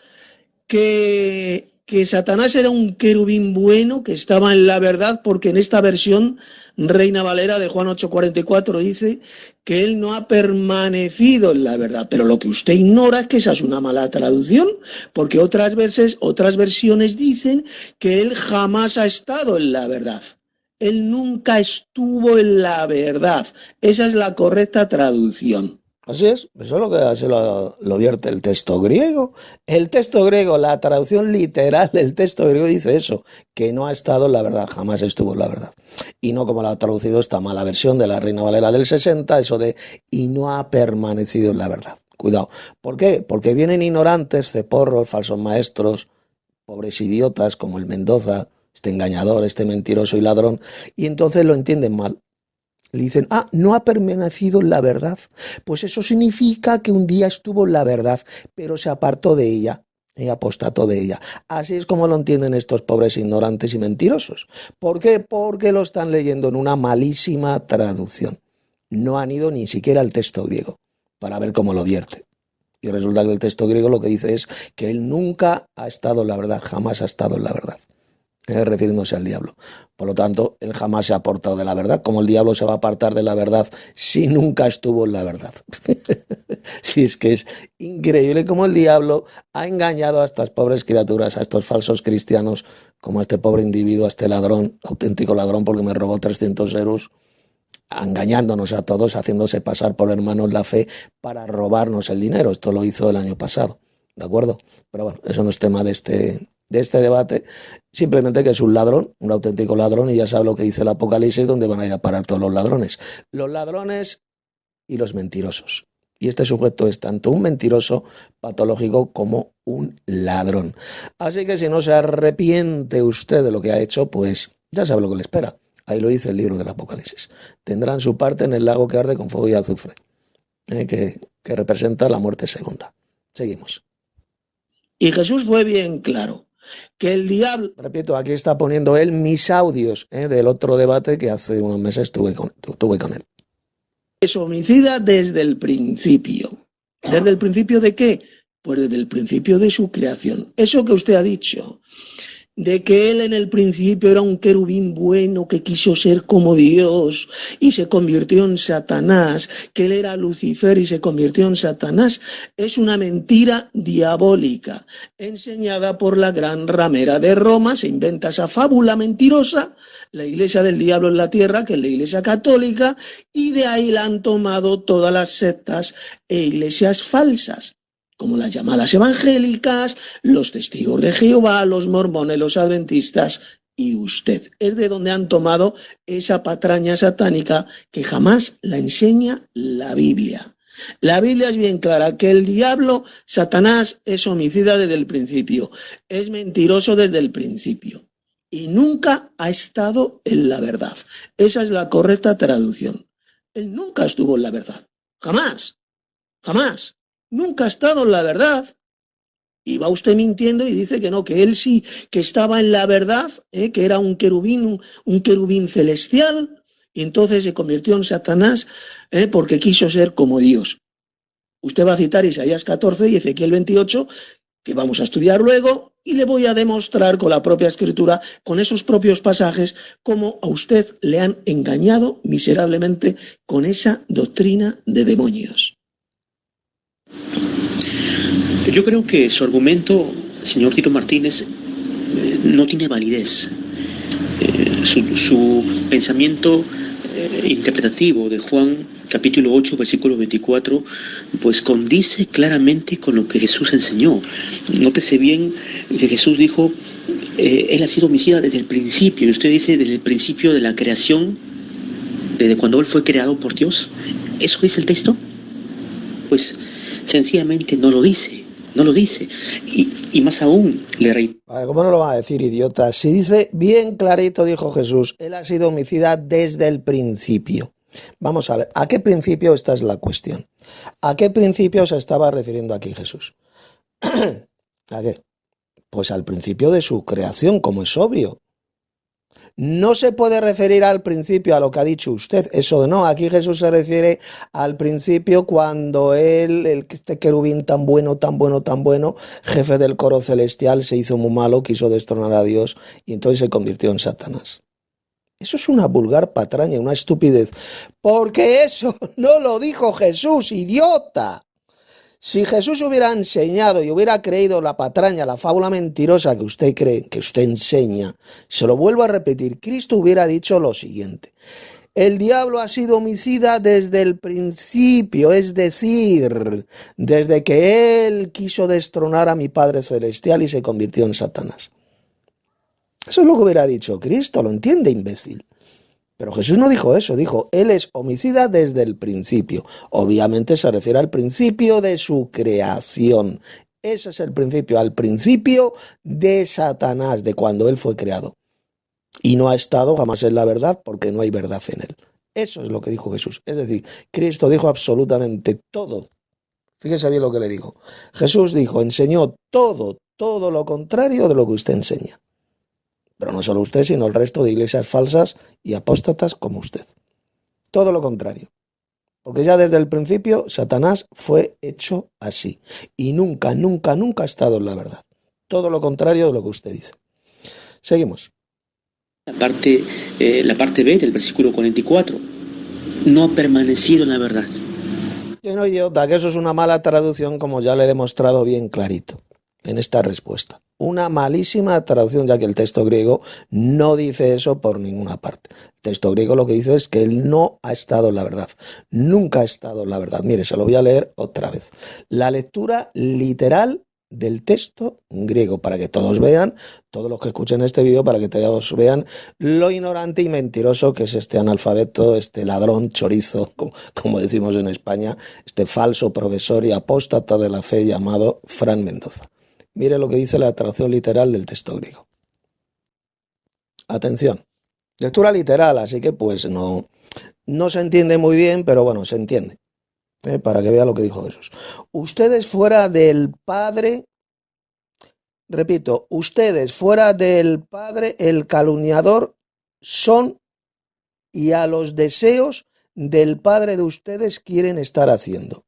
que Satanás era un querubín bueno, que estaba en la verdad, porque en esta versión Reina Valera de Juan 8:44 dice que él no ha permanecido en la verdad. Pero lo que usted ignora es que esa es una mala traducción, porque otras versiones dicen que él jamás ha estado en la verdad. Él nunca estuvo en la verdad. Esa es la correcta traducción. Así es, eso es lo que así lo vierte el texto griego. El texto griego, la traducción literal del texto griego dice eso, que no ha estado en la verdad, jamás estuvo en la verdad. Y no como la ha traducido esta mala versión de la Reina Valera del 60, eso de y no ha permanecido en la verdad. Cuidado. ¿Por qué? Porque vienen ignorantes, ceporros, falsos maestros, pobres idiotas como el Mendoza, este engañador, este mentiroso y ladrón, y entonces lo entienden mal. Le dicen, no ha permanecido en la verdad. Pues eso significa que un día estuvo en la verdad, pero se apartó de ella, y apostató de ella. Así es como lo entienden estos pobres ignorantes y mentirosos. ¿Por qué? Porque lo están leyendo en una malísima traducción. No han ido ni siquiera al texto griego para ver cómo lo vierte. Y resulta que el texto griego lo que dice es que él nunca ha estado en la verdad, jamás ha estado en la verdad. refiriéndose al diablo. Por lo tanto, él jamás se ha apartado de la verdad. ¿Cómo el diablo se va a apartar de la verdad si nunca estuvo en la verdad? Si es que es increíble cómo el diablo ha engañado a estas pobres criaturas, a estos falsos cristianos, como a este pobre individuo, a este ladrón, auténtico ladrón, porque me robó 300 euros, engañándonos a todos, haciéndose pasar por hermanos la fe para robarnos el dinero. Esto lo hizo el año pasado, ¿de acuerdo? Pero bueno, eso no es tema de este debate, simplemente que es un ladrón, un auténtico ladrón, y ya sabe lo que dice el Apocalipsis, donde van a ir a parar todos los ladrones y los mentirosos. Y este sujeto es tanto un mentiroso patológico como un ladrón. Así que si no se arrepiente usted de lo que ha hecho, pues ya sabe lo que le espera. Ahí lo dice el libro del Apocalipsis. Tendrán su parte en el lago que arde con fuego y azufre, que representa la muerte segunda. Seguimos. Y Jesús fue bien claro, que el diablo... Repito, aquí está poniendo él mis audios del otro debate que hace unos meses tuve con él. Es homicida desde el principio. ¿Desde el principio de qué? Pues desde el principio de su creación. Eso que usted ha dicho, de que él en el principio era un querubín bueno que quiso ser como Dios y se convirtió en Satanás, que él era Lucifer y se convirtió en Satanás, es una mentira diabólica, enseñada por la gran ramera de Roma. Se inventa esa fábula mentirosa, la iglesia del diablo en la tierra, que es la iglesia católica, y de ahí la han tomado todas las sectas e iglesias falsas, como las llamadas evangélicas, los testigos de Jehová, los mormones, los adventistas y usted. Es de donde han tomado esa patraña satánica que jamás la enseña la Biblia. La Biblia es bien clara, que el diablo, Satanás, es homicida desde el principio, es mentiroso desde el principio y nunca ha estado en la verdad. Esa es la correcta traducción. Él nunca estuvo en la verdad, jamás, jamás. Nunca ha estado en la verdad. Y va usted mintiendo y dice que no, que él sí, que estaba en la verdad, que era un querubín celestial, y entonces se convirtió en Satanás porque quiso ser como Dios. Usted va a citar Isaías 14 y Ezequiel 28, que vamos a estudiar luego, y le voy a demostrar con la propia escritura, con esos propios pasajes, cómo a usted le han engañado miserablemente con esa doctrina de demonios. Yo creo que su argumento, señor Tito Martínez, no tiene validez. Su pensamiento interpretativo de Juan capítulo 8, versículo 24, pues condice claramente con lo que Jesús enseñó. Nótese bien que Jesús dijo, Él ha sido homicida desde el principio, y usted dice desde el principio de la creación, desde cuando Él fue creado por Dios. ¿Eso dice el texto? Pues sencillamente no lo dice. No lo dice. Y más aún, le reitero. ¿Cómo no lo va a decir, idiota? Si dice bien clarito, dijo Jesús, él ha sido homicida desde el principio. Vamos a ver, ¿a qué principio? Esta es la cuestión. ¿A qué principio se estaba refiriendo aquí Jesús? ¿A qué? Pues al principio de su creación, como es obvio. No se puede referir al principio a lo que ha dicho usted, eso no, aquí Jesús se refiere al principio cuando él, este querubín tan bueno, jefe del coro celestial, se hizo muy malo, quiso destronar a Dios y entonces se convirtió en Satanás. Eso es una vulgar patraña, una estupidez, porque eso no lo dijo Jesús, idiota. Si Jesús hubiera enseñado y hubiera creído la patraña, la fábula mentirosa que usted cree, que usted enseña, se lo vuelvo a repetir, Cristo hubiera dicho lo siguiente: el diablo ha sido homicida desde el principio, es decir, desde que él quiso destronar a mi Padre Celestial y se convirtió en Satanás. Eso es lo que hubiera dicho Cristo, ¿lo entiende, imbécil? Pero Jesús no dijo eso, dijo, él es homicida desde el principio. Obviamente se refiere al principio de su creación. Ese es el principio, al principio de Satanás, de cuando él fue creado. Y no ha estado jamás en la verdad porque no hay verdad en él. Eso es lo que dijo Jesús. Es decir, Cristo dijo absolutamente todo. Fíjese bien lo que le digo. Jesús dijo, enseñó todo lo contrario de lo que usted enseña. Pero no solo usted, sino el resto de iglesias falsas y apóstatas como usted. Todo lo contrario. Porque ya desde el principio Satanás fue hecho así. Y nunca ha estado en la verdad. Todo lo contrario de lo que usted dice. Seguimos. La parte B del versículo 44. No ha permanecido en la verdad. Que no, idiota, que eso es una mala traducción, como ya le he demostrado bien clarito en esta respuesta. Una malísima traducción, ya que el texto griego no dice eso por ninguna parte. El texto griego lo que dice es que él no ha estado en la verdad. Nunca ha estado en la verdad. Mire, se lo voy a leer otra vez. La lectura literal del texto griego, para que todos vean, todos los que escuchen este vídeo, para que todos vean lo ignorante y mentiroso que es este analfabeto, este ladrón, chorizo, como decimos en España, este falso profesor y apóstata de la fe llamado Fran Mendoza. Mire lo que dice la traducción literal del texto griego. Atención, lectura literal, así que pues no se entiende muy bien, pero bueno, se entiende. Para que vea lo que dijo Jesús. Ustedes fuera del Padre, repito, ustedes fuera del Padre, el calumniador son, y a los deseos del Padre de ustedes quieren estar haciendo.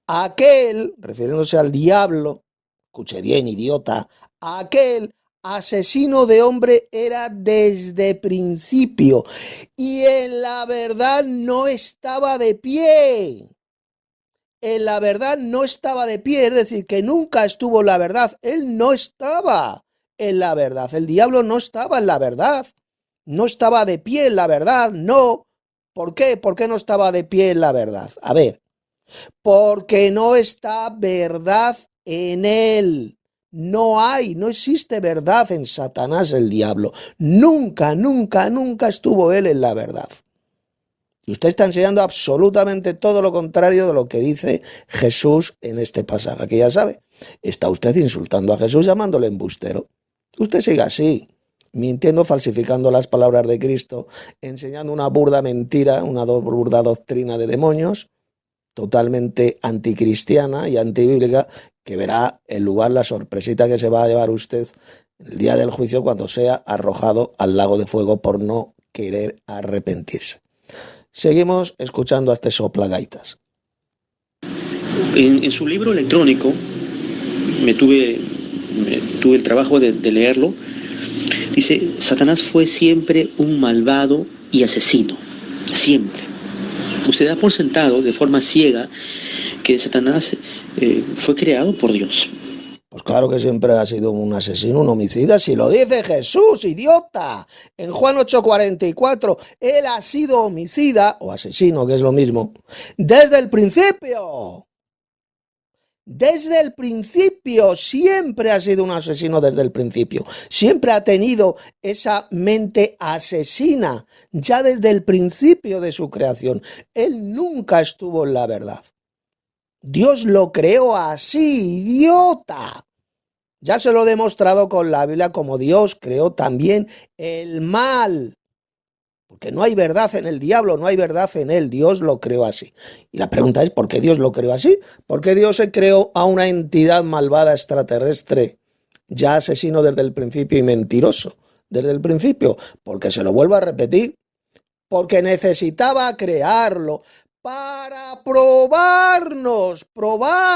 Aquel, refiriéndose al diablo, escuche bien, idiota, aquel asesino de hombre era desde principio y en la verdad no estaba de pie. En la verdad no estaba de pie, es decir, que nunca estuvo en la verdad. Él no estaba en la verdad. El diablo no estaba en la verdad. No estaba de pie en la verdad, no. ¿Por qué? ¿Por qué no estaba de pie en la verdad? A ver, porque no está verdad en él. No existe verdad en Satanás, el diablo. Nunca estuvo él en la verdad. Y usted está enseñando absolutamente todo lo contrario de lo que dice Jesús en este pasaje, que ya sabe, está usted insultando a Jesús llamándole embustero. Usted siga así, mintiendo, falsificando las palabras de Cristo, enseñando una burda mentira, una burda doctrina de demonios, totalmente anticristiana y antibíblica, que verá en lugar la sorpresita que se va a llevar usted el día del juicio cuando sea arrojado al lago de fuego por no querer arrepentirse. Seguimos escuchando a este soplagaitas. En su libro electrónico, tuve el trabajo de leerlo, dice, Satanás fue siempre un malvado y asesino, siempre. Usted da por sentado de forma ciega que Satanás fue creado por Dios. Pues claro que siempre ha sido un asesino, un homicida, si lo dice Jesús, idiota. En Juan 8:44, él ha sido homicida, o asesino, que es lo mismo, desde el principio. Desde el principio, siempre ha sido un asesino desde el principio. Siempre ha tenido esa mente asesina, ya desde el principio de su creación. Él nunca estuvo en la verdad. Dios lo creó así, idiota. Ya se lo he demostrado con la Biblia como Dios creó también el mal. Porque no hay verdad en el diablo, no hay verdad en él. Dios lo creó así. Y la pregunta es, ¿por qué Dios lo creó así? ¿Por qué Dios se creó a una entidad malvada extraterrestre, ya asesino desde el principio y mentiroso desde el principio? Porque se lo vuelvo a repetir, porque necesitaba crearlo para probar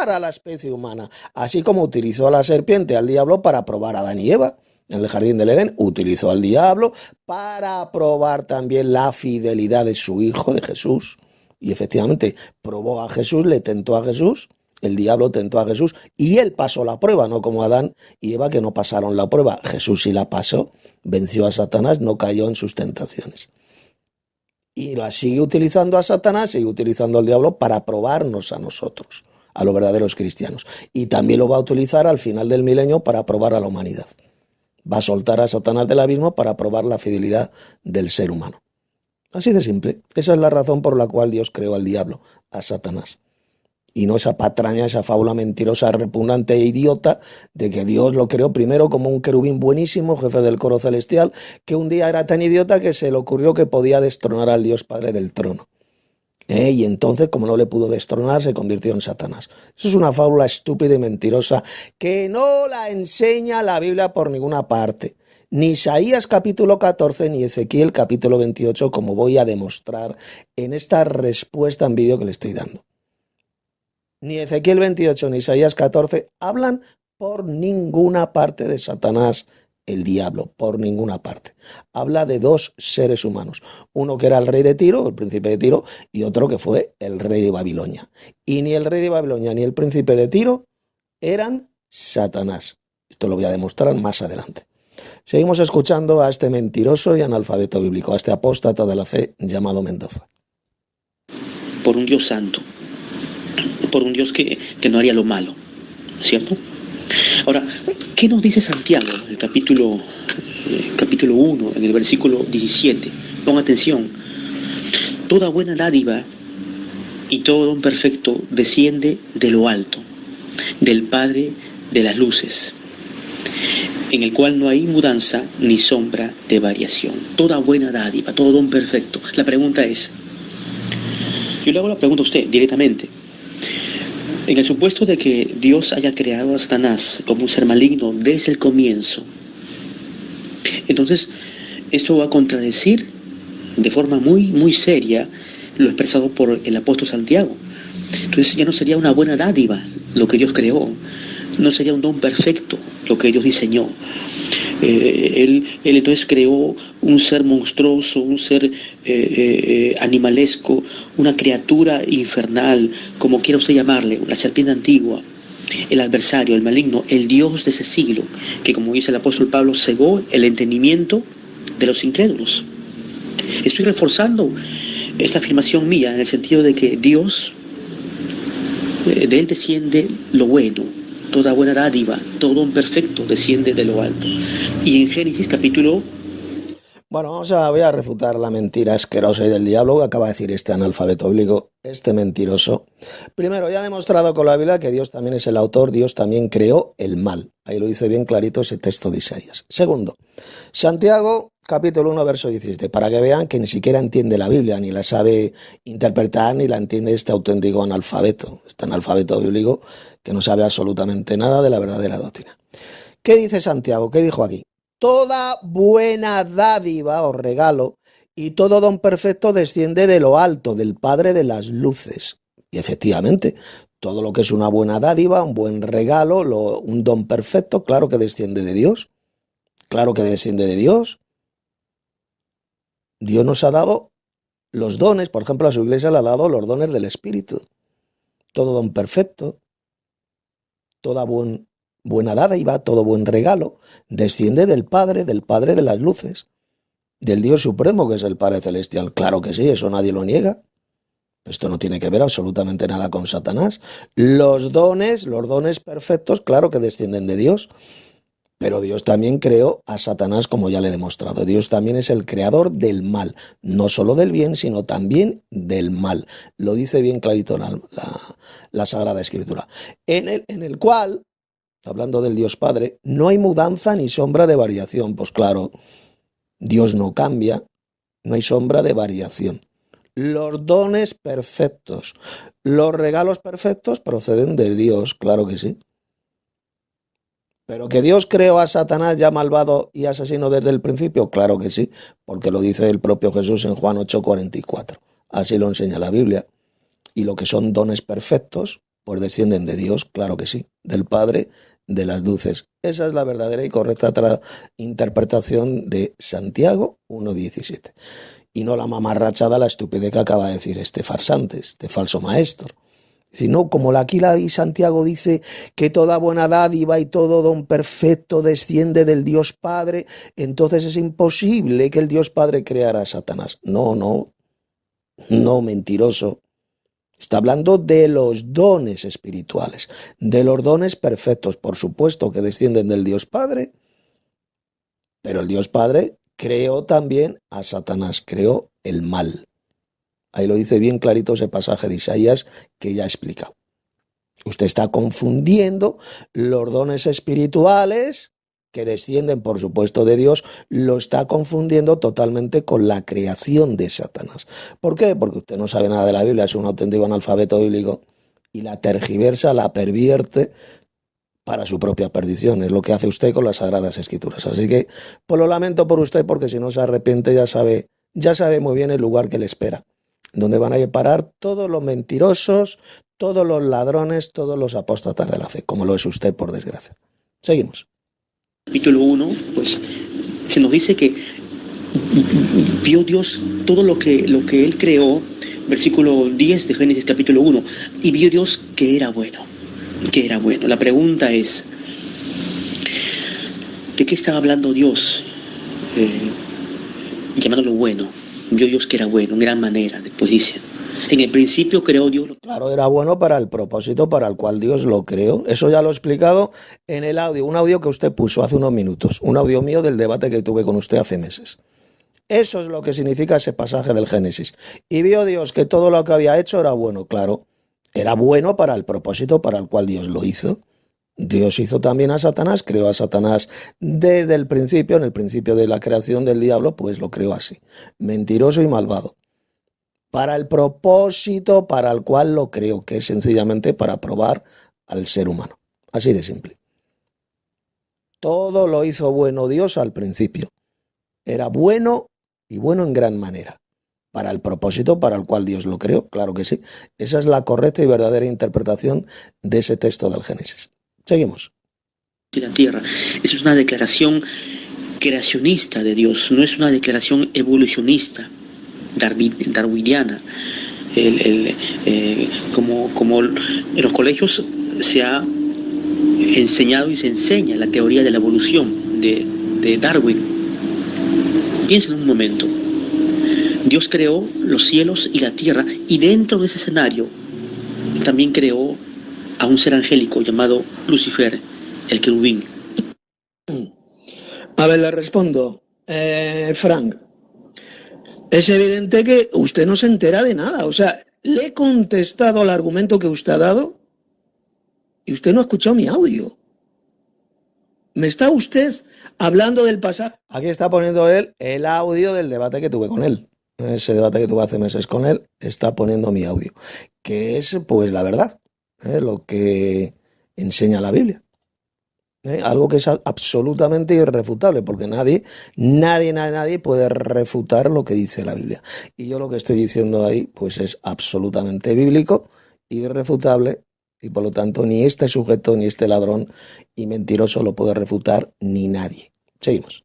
a la especie humana, así como utilizó a la serpiente, al diablo, para probar a Adán y Eva. En el jardín del Edén utilizó al diablo para probar también la fidelidad de su hijo, de Jesús. Y efectivamente probó a Jesús, le tentó a Jesús, el diablo tentó a Jesús y él pasó la prueba, no como Adán y Eva que no pasaron la prueba. Jesús sí la pasó, venció a Satanás, no cayó en sus tentaciones. Y la sigue utilizando a Satanás, sigue utilizando al diablo para probarnos a nosotros, a los verdaderos cristianos. Y también lo va a utilizar al final del milenio para probar a la humanidad. Va a soltar a Satanás del abismo para probar la fidelidad del ser humano. Así de simple. Esa es la razón por la cual Dios creó al diablo, a Satanás. Y no esa patraña, esa fábula mentirosa, repugnante e idiota de que Dios lo creó primero como un querubín buenísimo, jefe del coro celestial, que un día era tan idiota que se le ocurrió que podía destronar al Dios Padre del trono. Y entonces, como no le pudo destronar, se convirtió en Satanás. Eso es una fábula estúpida y mentirosa que no la enseña la Biblia por ninguna parte. Ni Isaías capítulo 14, ni Ezequiel capítulo 28, como voy a demostrar en esta respuesta en vídeo que le estoy dando. Ni Ezequiel 28 ni Isaías 14 hablan por ninguna parte de Satanás el diablo, por ninguna parte. Habla de dos seres humanos, uno que era el rey de Tiro, el príncipe de Tiro, y otro que fue el rey de Babilonia. Y ni el rey de Babilonia ni el príncipe de Tiro eran Satanás. Esto lo voy a demostrar más adelante. Seguimos escuchando a este mentiroso y analfabeto bíblico, a este apóstata de la fe llamado Mendoza. Por un Dios santo, por un Dios que no haría lo malo, ¿cierto? Ahora, ¿qué nos dice Santiago en el capítulo 1, en el versículo 17? Pon atención. Toda buena dádiva y todo don perfecto desciende de lo alto, del Padre de las luces, en el cual no hay mudanza ni sombra de variación. Toda buena dádiva, todo don perfecto. La pregunta es, yo le hago la pregunta a usted directamente. En el supuesto de que Dios haya creado a Satanás como un ser maligno desde el comienzo, entonces esto va a contradecir de forma muy seria lo expresado por el apóstol Santiago. Entonces ya no sería una buena dádiva lo que Dios creó, no sería un don perfecto lo que Dios diseñó. Él entonces creó un ser monstruoso, un ser animalesco, una criatura infernal, como quiera usted llamarle, la serpiente antigua, el adversario, el maligno, el Dios de ese siglo, que como dice el apóstol Pablo, cegó el entendimiento de los incrédulos. Estoy reforzando esta afirmación mía en el sentido de que Dios, de Él desciende lo bueno, toda buena dádiva, todo don perfecto desciende de lo alto. Y en Génesis capítulo... Bueno, voy a refutar la mentira asquerosa y del diablo que acaba de decir este analfabeto bíblico, este mentiroso. Primero, ya ha demostrado con la Biblia que Dios también es el autor, Dios también creó el mal. Ahí lo dice bien clarito ese texto de Isaías. Segundo, Santiago, capítulo 1, verso 17, para que vean que ni siquiera entiende la Biblia, ni la sabe interpretar, ni la entiende este auténtico analfabeto, este analfabeto bíblico que no sabe absolutamente nada de la verdadera doctrina. ¿Qué dice Santiago? ¿Qué dijo aquí? Toda buena dádiva o regalo y todo don perfecto desciende de lo alto, del Padre de las luces. Y efectivamente, todo lo que es una buena dádiva, un buen regalo, un don perfecto, claro que desciende de Dios. Claro que desciende de Dios. Dios nos ha dado los dones, por ejemplo, a su iglesia le ha dado los dones del Espíritu. Todo don perfecto, toda buena dádiva, todo buen regalo, desciende del Padre de las luces, del Dios supremo que es el Padre celestial. Claro que sí, eso nadie lo niega. Esto no tiene que ver absolutamente nada con Satanás. Los dones perfectos, claro que descienden de Dios. Pero Dios también creó a Satanás, como ya le he demostrado. Dios también es el creador del mal, no solo del bien, sino también del mal. Lo dice bien clarito la Sagrada Escritura. En el cual, hablando del Dios Padre, no hay mudanza ni sombra de variación. Pues claro, Dios no cambia, no hay sombra de variación. Los dones perfectos, los regalos perfectos proceden de Dios, claro que sí. ¿Pero que Dios creó a Satanás ya malvado y asesino desde el principio? Claro que sí, porque lo dice el propio Jesús en Juan 8:44. Así lo enseña la Biblia. Y lo que son dones perfectos, pues descienden de Dios, claro que sí, del Padre de las luces. Esa es la verdadera y correcta interpretación de Santiago 1:17. Y no la mamarrachada, la estupidez que acaba de decir este farsante, este falso maestro. Sino como aquí Santiago dice que toda buena dádiva y todo don perfecto desciende del Dios Padre, entonces es imposible que el Dios Padre creara a Satanás. No, mentiroso. Está hablando de los dones espirituales, de los dones perfectos, por supuesto que descienden del Dios Padre, pero el Dios Padre creó también a Satanás, creó el mal. Ahí lo dice bien clarito ese pasaje de Isaías que ya he explicado. Usted está confundiendo los dones espirituales que descienden, por supuesto, de Dios, lo está confundiendo totalmente con la creación de Satanás. ¿Por qué? Porque usted no sabe nada de la Biblia, es un auténtico analfabeto bíblico y la tergiversa, la pervierte para su propia perdición. Es lo que hace usted con las Sagradas Escrituras. Así que, pues lo lamento por usted, porque si no se arrepiente ya sabe muy bien el lugar que le espera, donde van a parar todos los mentirosos, todos los ladrones, todos los apóstatas de la fe, como lo es usted, por desgracia. Seguimos. capítulo 1, pues se nos dice que vio Dios todo lo que Él creó, versículo 10 de Génesis capítulo 1, y vio Dios que era bueno, que era bueno. La pregunta es, ¿de qué estaba hablando Dios? Llamándolo bueno. Vio Dios que era bueno, en gran manera, después dice. En el principio creó Dios. Claro, era bueno para el propósito para el cual Dios lo creó. Eso ya lo he explicado en el audio, un audio que usted puso hace unos minutos, un audio mío del debate que tuve con usted hace meses. Eso es lo que significa ese pasaje del Génesis. Y vio Dios que todo lo que había hecho era bueno, claro. Era bueno para el propósito para el cual Dios lo hizo. Dios hizo también a Satanás, creó a Satanás desde el principio, en el principio de la creación del diablo, pues lo creó así, mentiroso y malvado. Para el propósito para el cual lo creó, que es sencillamente para probar al ser humano. Así de simple. Todo lo hizo bueno Dios al principio. Era bueno y bueno en gran manera. Para el propósito para el cual Dios lo creó, claro que sí. Esa es la correcta y verdadera interpretación de ese texto del Génesis. Seguimos. Y la tierra. Eso es una declaración creacionista de Dios, no es una declaración evolucionista, darwiniana. Como en los colegios se ha enseñado y se enseña la teoría de la evolución de Darwin. Piensen un momento. Dios creó los cielos y la tierra, y dentro de ese escenario también creó a un ser angélico llamado Lucifer, el querubín. A ver, le respondo, Frank. Es evidente que usted no se entera de nada. O sea, le he contestado al argumento que usted ha dado y usted no ha escuchado mi audio. Me está usted hablando del pasado. Aquí está poniendo él el audio del debate que tuve con él. Ese debate que tuve hace meses con él, está poniendo mi audio. Que es, pues, la verdad, lo que enseña la Biblia. Algo que es absolutamente irrefutable, porque nadie puede refutar lo que dice la Biblia. Y yo lo que estoy diciendo ahí, pues es absolutamente bíblico, irrefutable, y por lo tanto ni este sujeto, ni este ladrón y mentiroso lo puede refutar, ni nadie. Seguimos.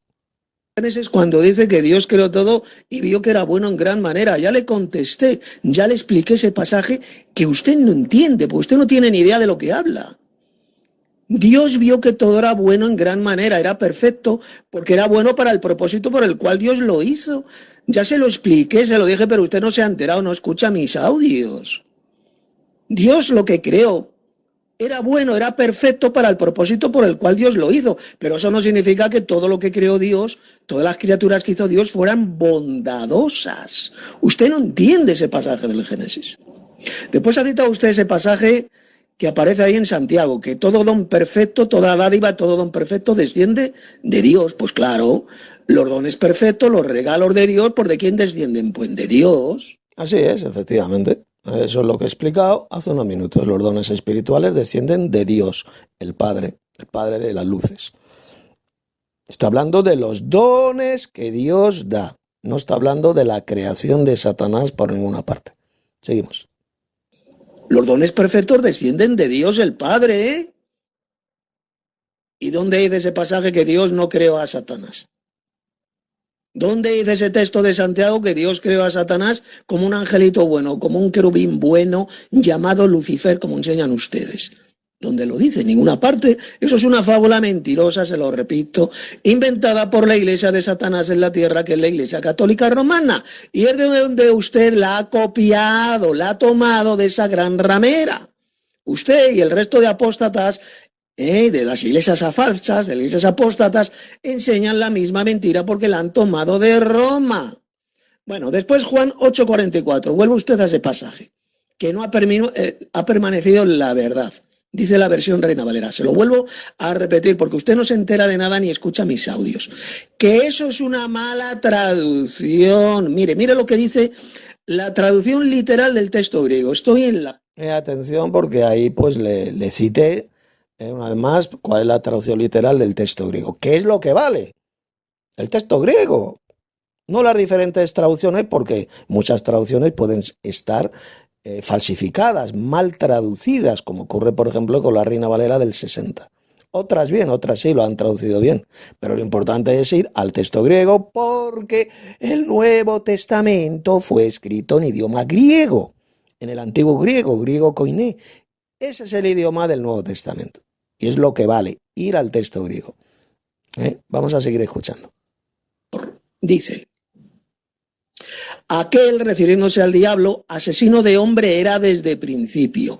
Es cuando dice que Dios creó todo y vio que era bueno en gran manera. Ya le contesté, ya le expliqué ese pasaje que usted no entiende, porque usted no tiene ni idea de lo que habla. Dios vio que todo era bueno en gran manera, era perfecto, porque era bueno para el propósito por el cual Dios lo hizo. Ya se lo expliqué, se lo dije, pero usted no se ha enterado, no escucha mis audios. Dios lo que creó era bueno, era perfecto para el propósito por el cual Dios lo hizo, pero eso no significa que todo lo que creó Dios, todas las criaturas que hizo Dios fueran bondadosas. Usted no entiende ese pasaje del Génesis. Después ha citado usted ese pasaje que aparece ahí en Santiago, que todo don perfecto, toda dádiva, todo don perfecto desciende de Dios. Pues claro, los dones perfectos, los regalos de Dios, ¿por de quién descienden? Pues de Dios. Así es, efectivamente. Eso es lo que he explicado hace unos minutos. Los dones espirituales descienden de Dios, el Padre de las luces. Está hablando de los dones que Dios da. No está hablando de la creación de Satanás por ninguna parte. Seguimos. Los dones perfectos descienden de Dios el Padre, ¿eh? ¿Y dónde dice ese pasaje que Dios no creó a Satanás? ¿Dónde dice ese texto de Santiago que Dios creó a Satanás como un angelito bueno, como un querubín bueno llamado Lucifer, como enseñan ustedes? ¿Dónde lo dice? En ninguna parte. Eso es una fábula mentirosa, se lo repito, inventada por la iglesia de Satanás en la tierra, que es la iglesia católica romana. Y es de donde usted la ha copiado, la ha tomado de esa gran ramera. Usted y el resto de apóstatas de las iglesias falsas, de las iglesias apóstatas, enseñan la misma mentira porque la han tomado de Roma. Bueno, después Juan 8:44, vuelve usted a ese pasaje, que no ha permanecido la verdad, dice la versión Reina Valera. Se lo vuelvo a repetir porque usted no se entera de nada ni escucha mis audios. Que eso es una mala traducción. Mire lo que dice la traducción literal del texto griego. Estoy en la... Atención, porque ahí pues le cité una vez más cuál es la traducción literal del texto griego. ¿Qué es lo que vale? El texto griego. No las diferentes traducciones, porque muchas traducciones pueden estar falsificadas, mal traducidas, como ocurre por ejemplo con la Reina Valera del 60. Otras bien, otras sí lo han traducido bien. Pero lo importante es ir al texto griego porque el Nuevo Testamento fue escrito en idioma griego, en el antiguo griego, griego koiné. Ese es el idioma del Nuevo Testamento. Y es lo que vale, ir al texto griego. Vamos a seguir escuchando. Dice, aquel, refiriéndose al diablo, asesino de hombre era desde principio.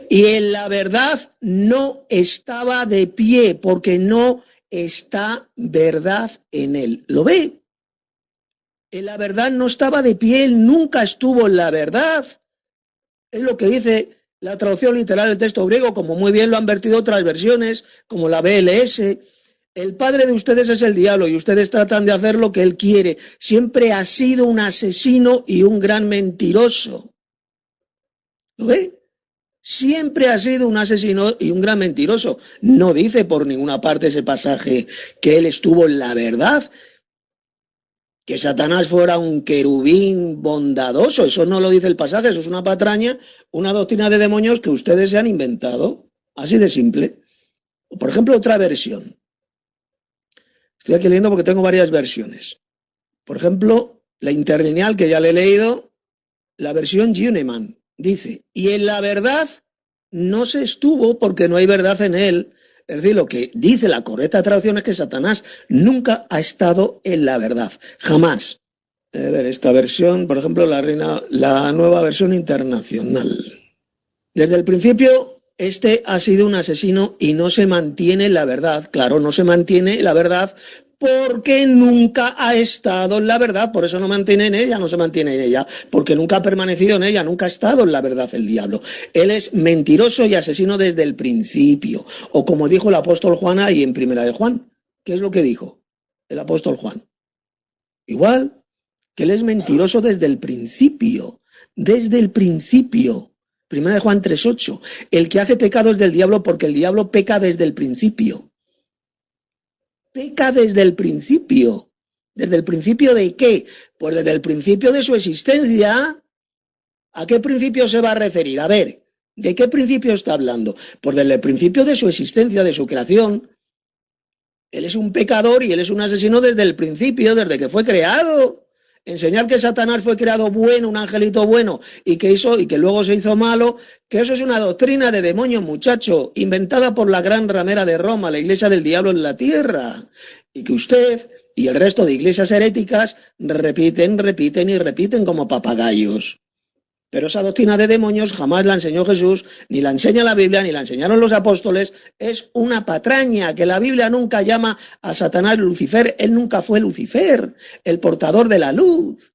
Y en la verdad no estaba de pie, porque no está verdad en él. ¿Lo ve? En la verdad no estaba de pie, él nunca estuvo en la verdad. Es lo que dice la traducción literal del texto griego, como muy bien lo han vertido otras versiones, como la BLS. El padre de ustedes es el diablo y ustedes tratan de hacer lo que él quiere. Siempre ha sido un asesino y un gran mentiroso. ¿Lo ve? Siempre ha sido un asesino y un gran mentiroso. No dice por ninguna parte ese pasaje que él estuvo en la verdad, que Satanás fuera un querubín bondadoso. Eso no lo dice el pasaje, eso es una patraña, una doctrina de demonios que ustedes se han inventado. Así de simple. Por ejemplo, otra versión. Estoy aquí leyendo porque tengo varias versiones. Por ejemplo, la interlineal, que ya le he leído, la versión Juneman, dice, y en la verdad no se estuvo porque no hay verdad en él. Es decir, lo que dice la correcta traducción es que Satanás nunca ha estado en la verdad, jamás. A ver, esta versión, por ejemplo, la nueva versión internacional. Desde el principio, este ha sido un asesino y no se mantiene en la verdad. Claro, no se mantiene en la verdad porque nunca ha estado en la verdad, por eso no mantiene en ella, no se mantiene en ella, porque nunca ha permanecido en ella, nunca ha estado en la verdad el diablo. Él es mentiroso y asesino desde el principio, o como dijo el apóstol Juan ahí en Primera de Juan. ¿Qué es lo que dijo el apóstol Juan? Igual, que él es mentiroso desde el principio, desde el principio. Primera de Juan 3:8. El que hace pecado es del diablo porque el diablo peca desde el principio. Peca desde el principio. ¿Desde el principio de qué? Pues desde el principio de su existencia. ¿A qué principio se va a referir? A ver, ¿de qué principio está hablando? Pues desde el principio de su existencia, de su creación. Él es un pecador y él es un asesino desde el principio, desde que fue creado. Enseñar que Satanás fue creado bueno, un angelito bueno, y que luego se hizo malo, que eso es una doctrina de demonios, muchacho, inventada por la gran ramera de Roma, la iglesia del diablo en la tierra, y que usted y el resto de iglesias heréticas repiten y repiten como papagayos. Pero esa doctrina de demonios jamás la enseñó Jesús, ni la enseña la Biblia, ni la enseñaron los apóstoles. Es una patraña, que la Biblia nunca llama a Satanás Lucifer. Él nunca fue Lucifer, el portador de la luz.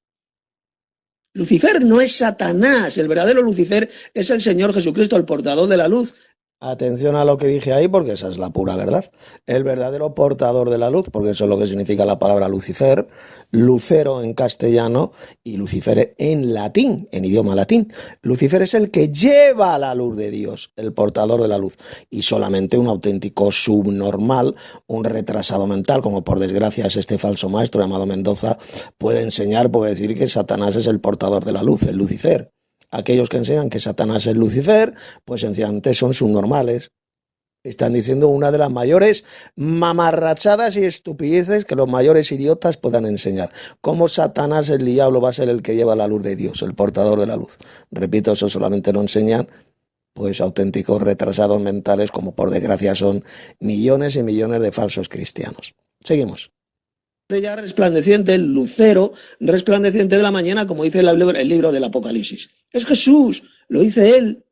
Lucifer no es Satanás, el verdadero Lucifer es el Señor Jesucristo, el portador de la luz. Atención a lo que dije ahí, porque esa es la pura verdad. El verdadero portador de la luz, porque eso es lo que significa la palabra Lucifer, Lucero en castellano y Lucifer en latín, en idioma latín. Lucifer es el que lleva la luz de Dios, el portador de la luz. Y solamente un auténtico subnormal, un retrasado mental, como por desgracia es este falso maestro llamado Mendoza, puede enseñar, puede decir que Satanás es el portador de la luz, el Lucifer. Aquellos que enseñan que Satanás es Lucifer, pues sencillamente son subnormales. Están diciendo una de las mayores mamarrachadas y estupideces que los mayores idiotas puedan enseñar. ¿Cómo Satanás, el diablo, va a ser el que lleva la luz de Dios, el portador de la luz? Repito, eso solamente lo enseñan pues auténticos retrasados mentales, como por desgracia son millones y millones de falsos cristianos. Seguimos. Estrella resplandeciente, el lucero resplandeciente de la mañana, como dice el libro del Apocalipsis. Es Jesús, lo dice él.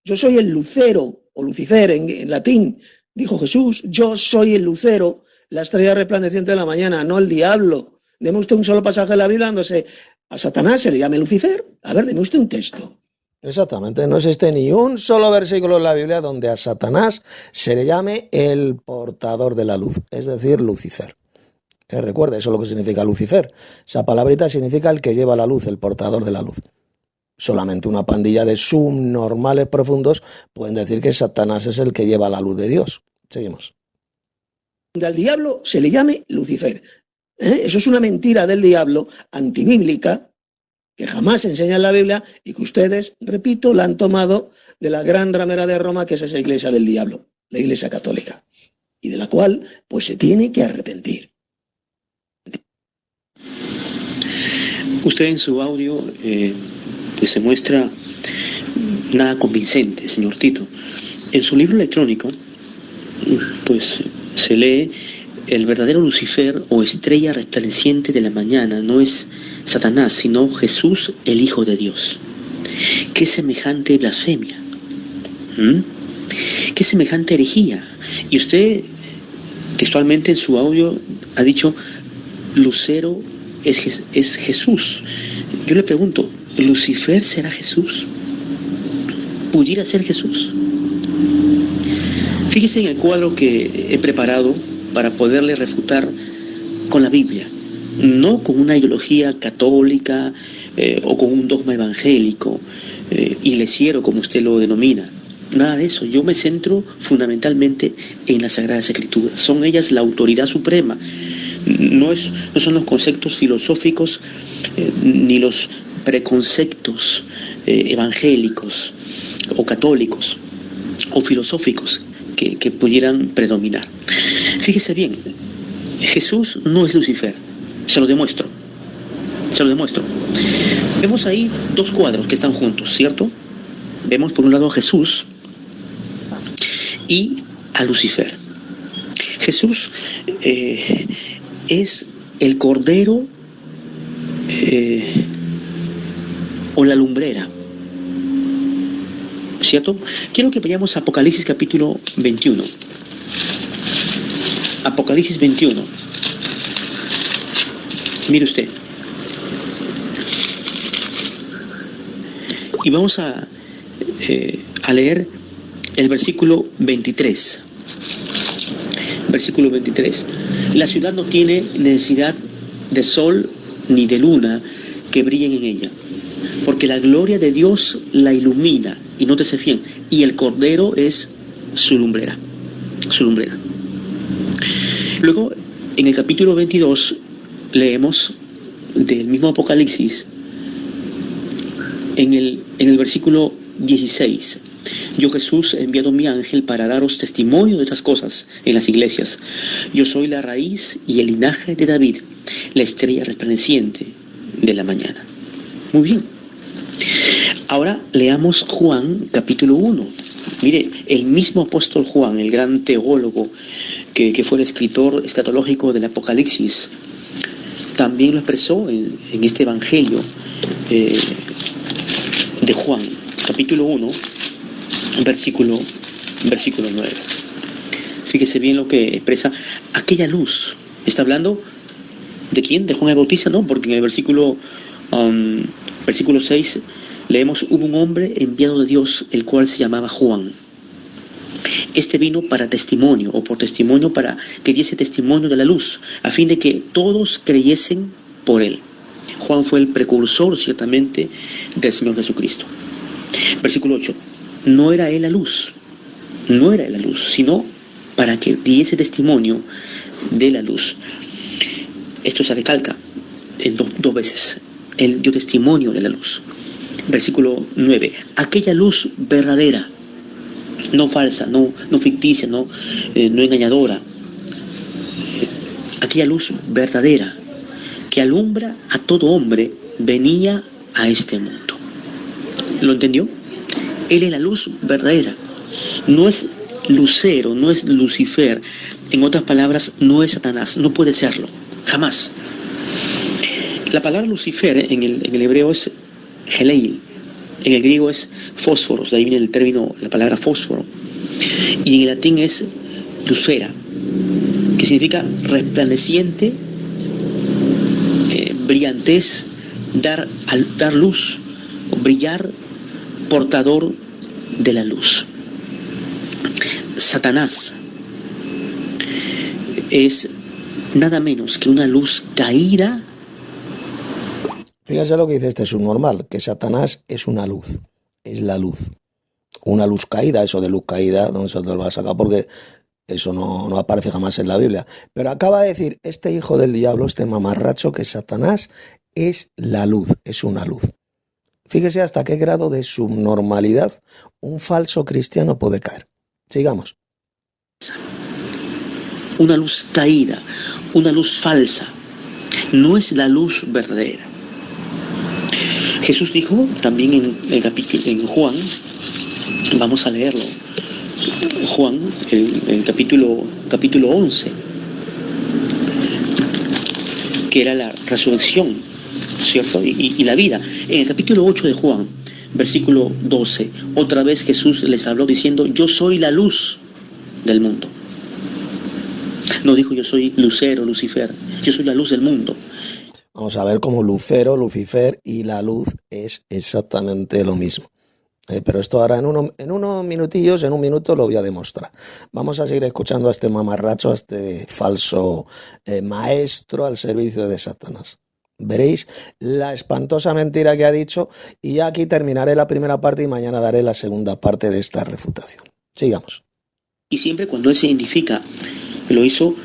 Yo soy el lucero, o Lucifer en latín, dijo Jesús. Yo soy el lucero, la estrella resplandeciente de la mañana, no el diablo. Deme usted un solo pasaje de la Biblia donde a Satanás se le llame Lucifer. A ver, deme usted un texto. Exactamente, no existe ni un solo versículo en la Biblia donde a Satanás se le llame el portador de la luz, es decir, Lucifer. Recuerde, eso es lo que significa Lucifer. Esa palabrita significa el que lleva la luz, el portador de la luz. Solamente una pandilla de subnormales profundos pueden decir que Satanás es el que lleva la luz de Dios. Seguimos. Al diablo se le llame Lucifer. Eso es una mentira del diablo, antibíblica, que jamás enseña en la Biblia y que ustedes, repito, la han tomado de la gran ramera de Roma, que es esa iglesia del diablo. la Iglesia Católica, y de la cual pues se tiene que arrepentir. Usted en su audio pues se muestra nada convincente, señor Tito. En su libro electrónico pues se lee: el verdadero Lucifer o estrella resplandeciente de la mañana no es Satanás, sino Jesús, el Hijo de Dios. ¿Qué semejante blasfemia? ¿Qué semejante herejía? Y usted textualmente en su audio ha dicho: Lucero es Jesús. Yo le pregunto, ¿Lucifer será Jesús? ¿Pudiera ser Jesús? Fíjese en el cuadro que he preparado para poderle refutar con la Biblia, no con una ideología católica o con un dogma evangélico, iglesiero como usted lo denomina. Nada de eso. Yo me centro fundamentalmente en las Sagradas Escrituras. Son ellas la autoridad suprema. No son los conceptos filosóficos ni los preconceptos evangélicos o católicos o filosóficos que pudieran predominar. Fíjese bien, Jesús no es Lucifer. Se lo demuestro. Vemos ahí dos cuadros que están juntos, ¿cierto? Vemos por un lado a Jesús y a Lucifer. Jesús es el cordero o la lumbrera, ¿cierto? Quiero que vayamos a Apocalipsis capítulo 21. Apocalipsis 21. Mire usted. Y vamos a leer el versículo 23. Versículo 23. La ciudad no tiene necesidad de sol ni de luna que brillen en ella, porque la gloria de Dios la ilumina. Y nótese bien, y el Cordero es su lumbrera. Luego, en el capítulo 22, leemos del mismo Apocalipsis, en el versículo 16. Yo, Jesús, he enviado mi ángel para daros testimonio de estas cosas en las iglesias. Yo soy la raíz y el linaje de David, la estrella resplandeciente de la mañana. Muy bien. Ahora leamos Juan capítulo 1. Mire, el mismo apóstol Juan, el gran teólogo que fue el escritor escatológico del Apocalipsis, también lo expresó en este evangelio de Juan, capítulo 1, versículo 9. Fíjese bien lo que expresa aquella luz. ¿Está hablando de quién? ¿De Juan el Bautista? No, porque en el versículo 6 leemos: hubo un hombre enviado de Dios, el cual se llamaba Juan. Este vino para testimonio, o por testimonio, para que diese testimonio de la luz, a fin de que todos creyesen por él. Juan fue el precursor, ciertamente, del Señor Jesucristo. Versículo 8. No era él la luz, sino para que diese testimonio de la luz. Esto se recalca en dos veces. Él dio testimonio de la luz. Versículo 9. Aquella luz verdadera, no falsa, no ficticia, no engañadora. Aquella luz verdadera que alumbra a todo hombre venía a este mundo. ¿Lo entendió? Él es la luz verdadera. No es Lucero, no es Lucifer. En otras palabras, no es Satanás. No puede serlo. Jamás. La palabra Lucifer en el hebreo es Heleil. En el griego es fósforos. De ahí viene el término, la palabra fósforo. Y en el latín es lucera, que significa resplandeciente, brillantez, dar luz, brillar, portador de la luz. Satanás es nada menos que una luz caída. Fíjate lo que dice este subnormal, que Satanás es una luz, es la luz. Una luz caída, eso de luz caída, no se te lo va a sacar porque eso no aparece jamás en la Biblia. Pero acaba de decir este hijo del diablo, este mamarracho, que Satanás es la luz, es una luz. Fíjese hasta qué grado de subnormalidad un falso cristiano puede caer. Sigamos. una luz caída, una luz falsa. No es la luz verdadera. Jesús dijo también en Juan, vamos a leerlo, Juan, el capítulo 11, que era la resurrección, ¿cierto? Y la vida. En el capítulo 8 de Juan, versículo 12, otra vez Jesús les habló diciendo, yo soy la luz del mundo. No dijo yo soy Lucero, Lucifer, yo soy la luz del mundo. Vamos a ver cómo Lucero, Lucifer y la luz es exactamente lo mismo. Pero esto ahora en unos minutillos, en un minuto lo voy a demostrar. Vamos a seguir escuchando a este mamarracho, a este falso maestro al servicio de Satanás. Veréis la espantosa mentira que ha dicho y ya aquí terminaré la primera parte y mañana daré la segunda parte de esta refutación. Sigamos. Y siempre cuando él se identifica, lo hizo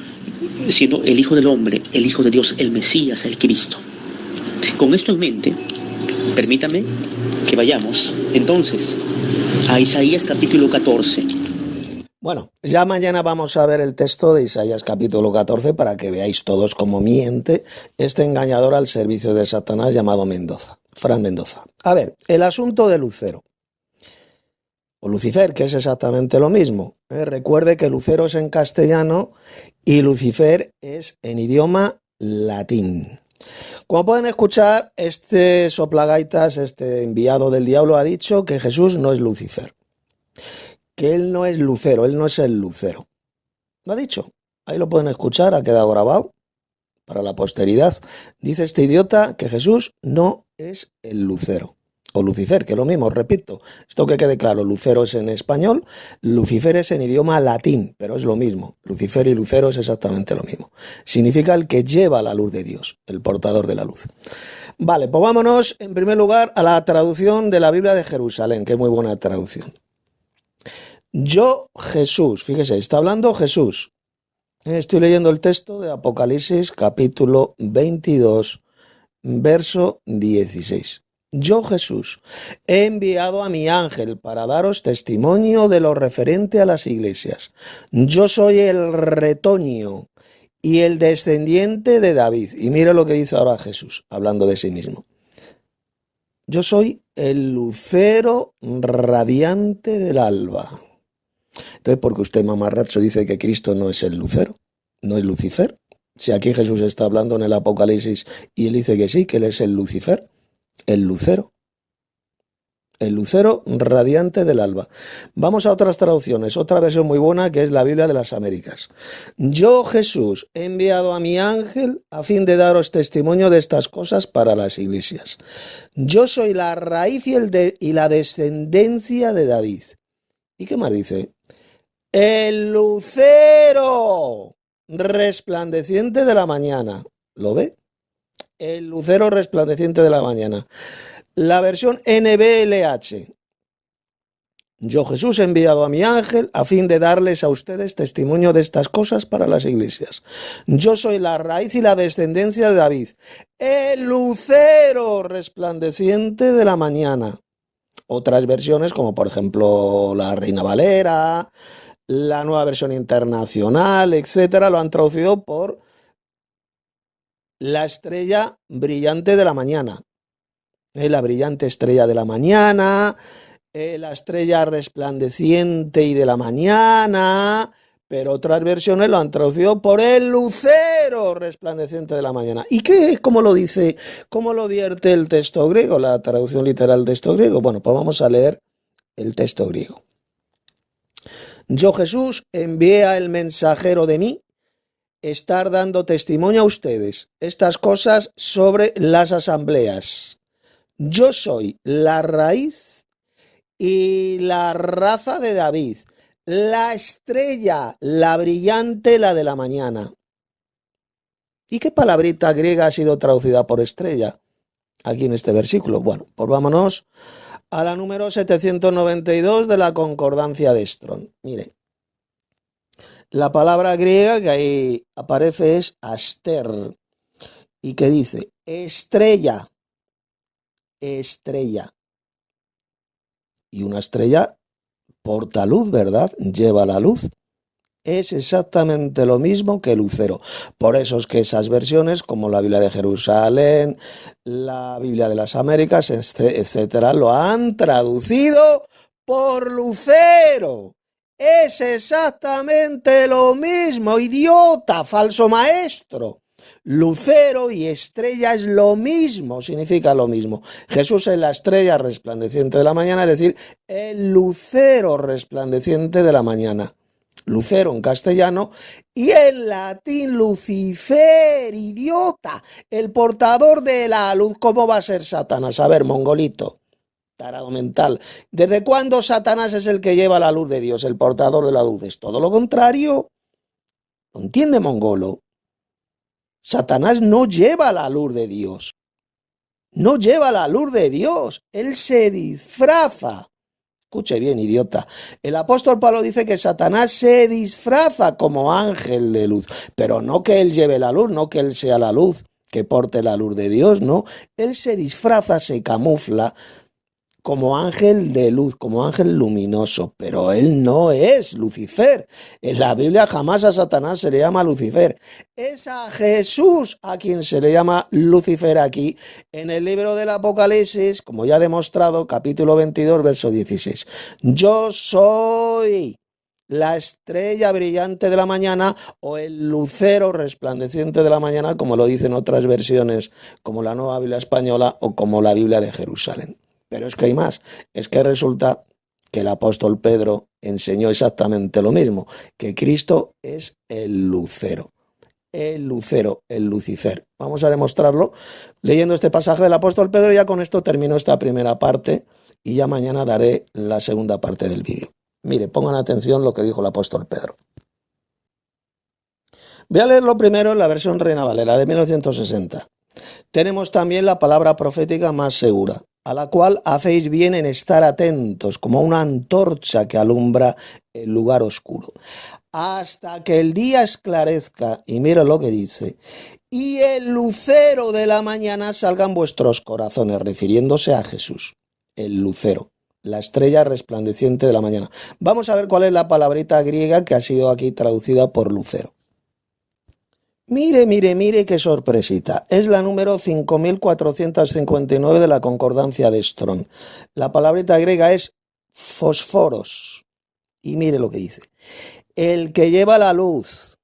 siendo el Hijo del Hombre, el Hijo de Dios, el Mesías, el Cristo. Con esto en mente, permítame que vayamos entonces a Isaías capítulo 14. Bueno, ya mañana vamos a ver el texto de Isaías capítulo 14 para que veáis todos cómo miente este engañador al servicio de Satanás llamado Fran Mendoza. A ver, el asunto de Lucero. O Lucifer, que es exactamente lo mismo. Recuerde que Lucero es en castellano y Lucifer es en idioma latín. Como pueden escuchar, este soplagaitas, este enviado del diablo, ha dicho que Jesús no es Lucifer, que él no es Lucero, él no es el Lucero. Lo ha dicho, ahí lo pueden escuchar, ha quedado grabado para la posteridad. Dice este idiota que Jesús no es el Lucero. O Lucifer, que es lo mismo, repito, esto que quede claro, Lucero es en español, Lucifer es en idioma latín, pero es lo mismo, Lucifer y Lucero es exactamente lo mismo. Significa el que lleva la luz de Dios, el portador de la luz. Vale, pues vámonos en primer lugar a la traducción de la Biblia de Jerusalén, que es muy buena traducción. Yo, Jesús, fíjese, está hablando Jesús. Estoy leyendo el texto de Apocalipsis capítulo 22, verso 16. Yo, Jesús, he enviado a mi ángel para daros testimonio de lo referente a las iglesias. Yo soy el retoño y el descendiente de David. Y mire lo que dice ahora Jesús, hablando de sí mismo. Yo soy el lucero radiante del alba. Entonces, ¿por qué usted, mamarracho, dice que Cristo no es el lucero? ¿No es Lucifer? Si aquí Jesús está hablando en el Apocalipsis y él dice que sí, que él es el Lucifer. El lucero radiante del alba. Vamos a otras traducciones, otra versión muy buena que es la Biblia de las Américas. Yo, Jesús, he enviado a mi ángel a fin de daros testimonio de estas cosas para las iglesias. Yo soy la raíz y la descendencia de David. ¿Y qué más dice? El lucero resplandeciente de la mañana. ¿Lo ve? El lucero resplandeciente de la mañana. La versión NBLH. Yo, Jesús, he enviado a mi ángel a fin de darles a ustedes testimonio de estas cosas para las iglesias. Yo soy la raíz y la descendencia de David. El lucero resplandeciente de la mañana. Otras versiones, como por ejemplo la Reina Valera, la Nueva Versión Internacional, etcétera, lo han traducido por la estrella brillante de la mañana, la brillante estrella de la mañana, la estrella resplandeciente y de la mañana, pero otras versiones lo han traducido por el lucero resplandeciente de la mañana. ¿Y qué? ¿Cómo lo dice? ¿Cómo lo vierte el texto griego, la traducción literal del texto griego? Bueno, pues vamos a leer el texto griego. Yo, Jesús, envié al mensajero de mí estar dando testimonio a ustedes estas cosas sobre las asambleas. Yo soy la raíz y la raza de David, la estrella, la brillante, la de la mañana. ¿Y qué palabrita griega ha sido traducida por estrella aquí en este versículo? Bueno, pues vámonos a la número 792 de la concordancia de Strong. Mire. La palabra griega que ahí aparece es aster y que dice estrella, estrella. Y una estrella porta luz, ¿verdad? Lleva la luz. es exactamente lo mismo que lucero. Por eso es que esas versiones, como la Biblia de Jerusalén, la Biblia de las Américas, etcétera, lo han traducido por lucero. Es exactamente lo mismo, idiota, falso maestro. Lucero y estrella es lo mismo, significa lo mismo. Jesús es la estrella resplandeciente de la mañana, es decir, el lucero resplandeciente de la mañana. Lucero en castellano y en latín Lucifer, idiota, el portador de la luz. ¿Cómo va a ser Satanás? A ver, mongolito, tarado mental. ¿Desde cuándo Satanás es el que lleva la luz de Dios, el portador de la luz? Es todo lo contrario. ¿No entiende, mongolo? Satanás no lleva la luz de Dios. No lleva la luz de Dios. Él se disfraza. Escuche bien, idiota. El apóstol Pablo dice que Satanás se disfraza como ángel de luz, pero no que él lleve la luz, no que él sea la luz, que porte la luz de Dios, no. Él se disfraza, se camufla como ángel de luz, como ángel luminoso, pero él no es Lucifer. En la Biblia jamás a Satanás se le llama Lucifer. Es a Jesús a quien se le llama Lucifer aquí en el libro del Apocalipsis, como ya he demostrado, capítulo 22, verso 16. Yo soy la estrella brillante de la mañana o el lucero resplandeciente de la mañana, como lo dicen otras versiones, como la Nueva Biblia Española o como la Biblia de Jerusalén. Pero es que hay más, es que resulta que el apóstol Pedro enseñó exactamente lo mismo, que Cristo es el lucero, el Lucifer. Vamos a demostrarlo leyendo este pasaje del apóstol Pedro. Ya con esto termino esta primera parte y ya mañana daré la segunda parte del vídeo. Mire, pongan atención lo que dijo el apóstol Pedro. Voy a leerlo primero en la versión Reina Valera de 1960. Tenemos también la palabra profética más segura, a la cual hacéis bien en estar atentos, como una antorcha que alumbra el lugar oscuro, hasta que el día esclarezca, y mira lo que dice, y el lucero de la mañana salga en vuestros corazones, refiriéndose a Jesús, el lucero, la estrella resplandeciente de la mañana. Vamos a ver cuál es la palabrita griega que ha sido aquí traducida por lucero. Mire, qué sorpresita. Es la número 5459 de la concordancia de Strong. La palabrita griega es fosforos. Y mire lo que dice. El que lleva la luz.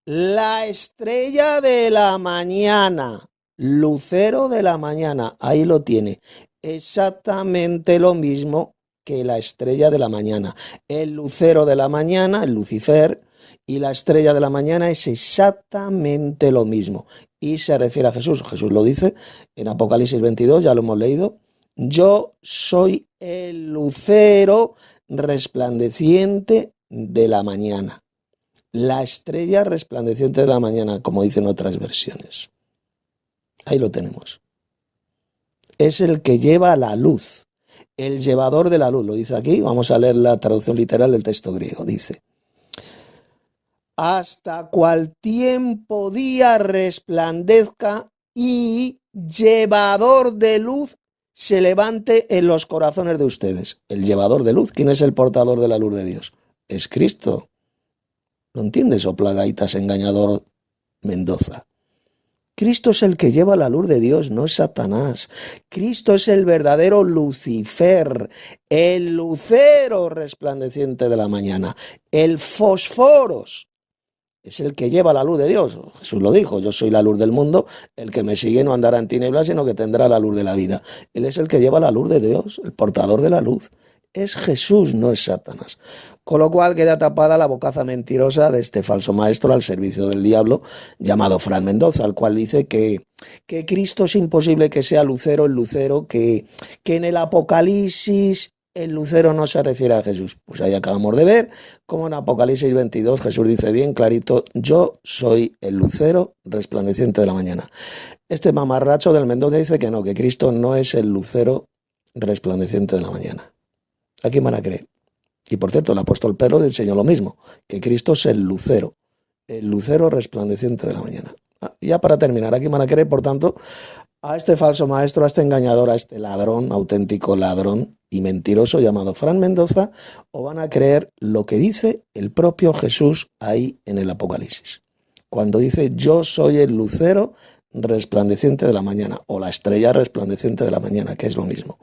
La estrella de la mañana. Lucero de la mañana. Ahí lo tiene. Exactamente lo mismo que la estrella de la mañana. El lucero de la mañana, el Lucifer, y la estrella de la mañana es exactamente lo mismo. Y se refiere a Jesús. Jesús lo dice en Apocalipsis 22, ya lo hemos leído. Yo soy el lucero resplandeciente de la mañana. La estrella resplandeciente de la mañana, como dicen otras versiones. Ahí lo tenemos. Es el que lleva la luz. El llevador de la luz. Lo dice aquí. Vamos a leer la traducción literal del texto griego. Dice: hasta cual tiempo día resplandezca y llevador de luz se levante en los corazones de ustedes. El llevador de luz. ¿Quién es el portador de la luz de Dios? Es Cristo. ¿Lo entiendes, o plagaitas engañador Mendoza? Cristo es el que lleva la luz de Dios, no es Satanás. Cristo es el verdadero Lucifer, el lucero resplandeciente de la mañana, el fosforos. Es el que lleva la luz de Dios. Jesús lo dijo, yo soy la luz del mundo, el que me sigue no andará en tinieblas, sino que tendrá la luz de la vida. Él es el que lleva la luz de Dios, el portador de la luz. Es Jesús, no es Satanás. Con lo cual queda tapada la bocaza mentirosa de este falso maestro al servicio del diablo llamado Fran Mendoza, al cual dice que Cristo es imposible que sea lucero, el lucero, que en el Apocalipsis el lucero no se refiere a Jesús. Pues ahí acabamos de ver cómo en Apocalipsis 22 Jesús dice bien clarito: yo soy el lucero resplandeciente de la mañana. Este mamarracho del Mendoza dice que no, que Cristo no es el lucero resplandeciente de la mañana. ¿A quién van a creer? Y por cierto, el apóstol Pedro enseñó lo mismo, que Cristo es el lucero resplandeciente de la mañana. Ya para terminar, ¿a quién van a creer? Por tanto, a este falso maestro, a este engañador, a este ladrón, auténtico ladrón y mentiroso llamado Fran Mendoza, o van a creer lo que dice el propio Jesús ahí en el Apocalipsis. Cuando dice, yo soy el lucero resplandeciente de la mañana, o la estrella resplandeciente de la mañana, que es lo mismo.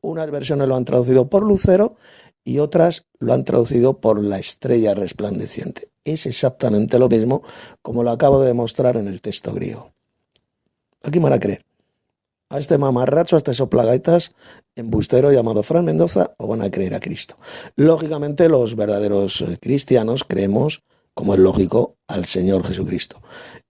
Unas versiones lo han traducido por lucero y otras lo han traducido por la estrella resplandeciente. Es exactamente lo mismo, como lo acabo de demostrar en el texto griego. ¿A quién van a creer? ¿A este mamarracho, a este soplagaitas embustero llamado Fran Mendoza, o van a creer a Cristo? Lógicamente los verdaderos cristianos creemos, como es lógico, al Señor Jesucristo.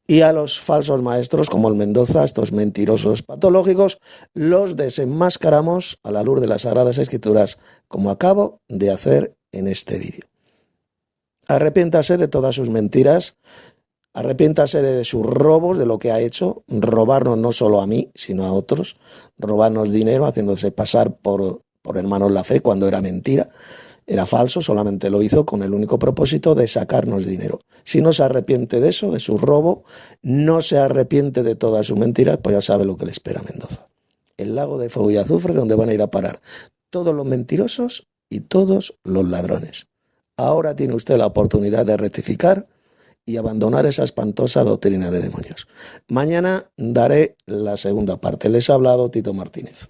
Y a los falsos maestros como el Mendoza, estos mentirosos patológicos, los desenmascaramos a la luz de las Sagradas Escrituras, como acabo de hacer en este vídeo. Arrepiéntase de todas sus mentiras, arrepiéntase de sus robos, de lo que ha hecho, robarnos no solo a mí, sino a otros, robarnos dinero, haciéndose pasar por hermanos la fe cuando era mentira. Era falso, solamente lo hizo con el único propósito de sacarnos dinero. Si no se arrepiente de eso, de su robo, no se arrepiente de todas sus mentiras, pues ya sabe lo que le espera a Mendoza. El lago de fuego y azufre, donde van a ir a parar todos los mentirosos y todos los ladrones. Ahora tiene usted la oportunidad de rectificar y abandonar esa espantosa doctrina de demonios. Mañana daré la segunda parte. Les ha hablado Tito Martínez.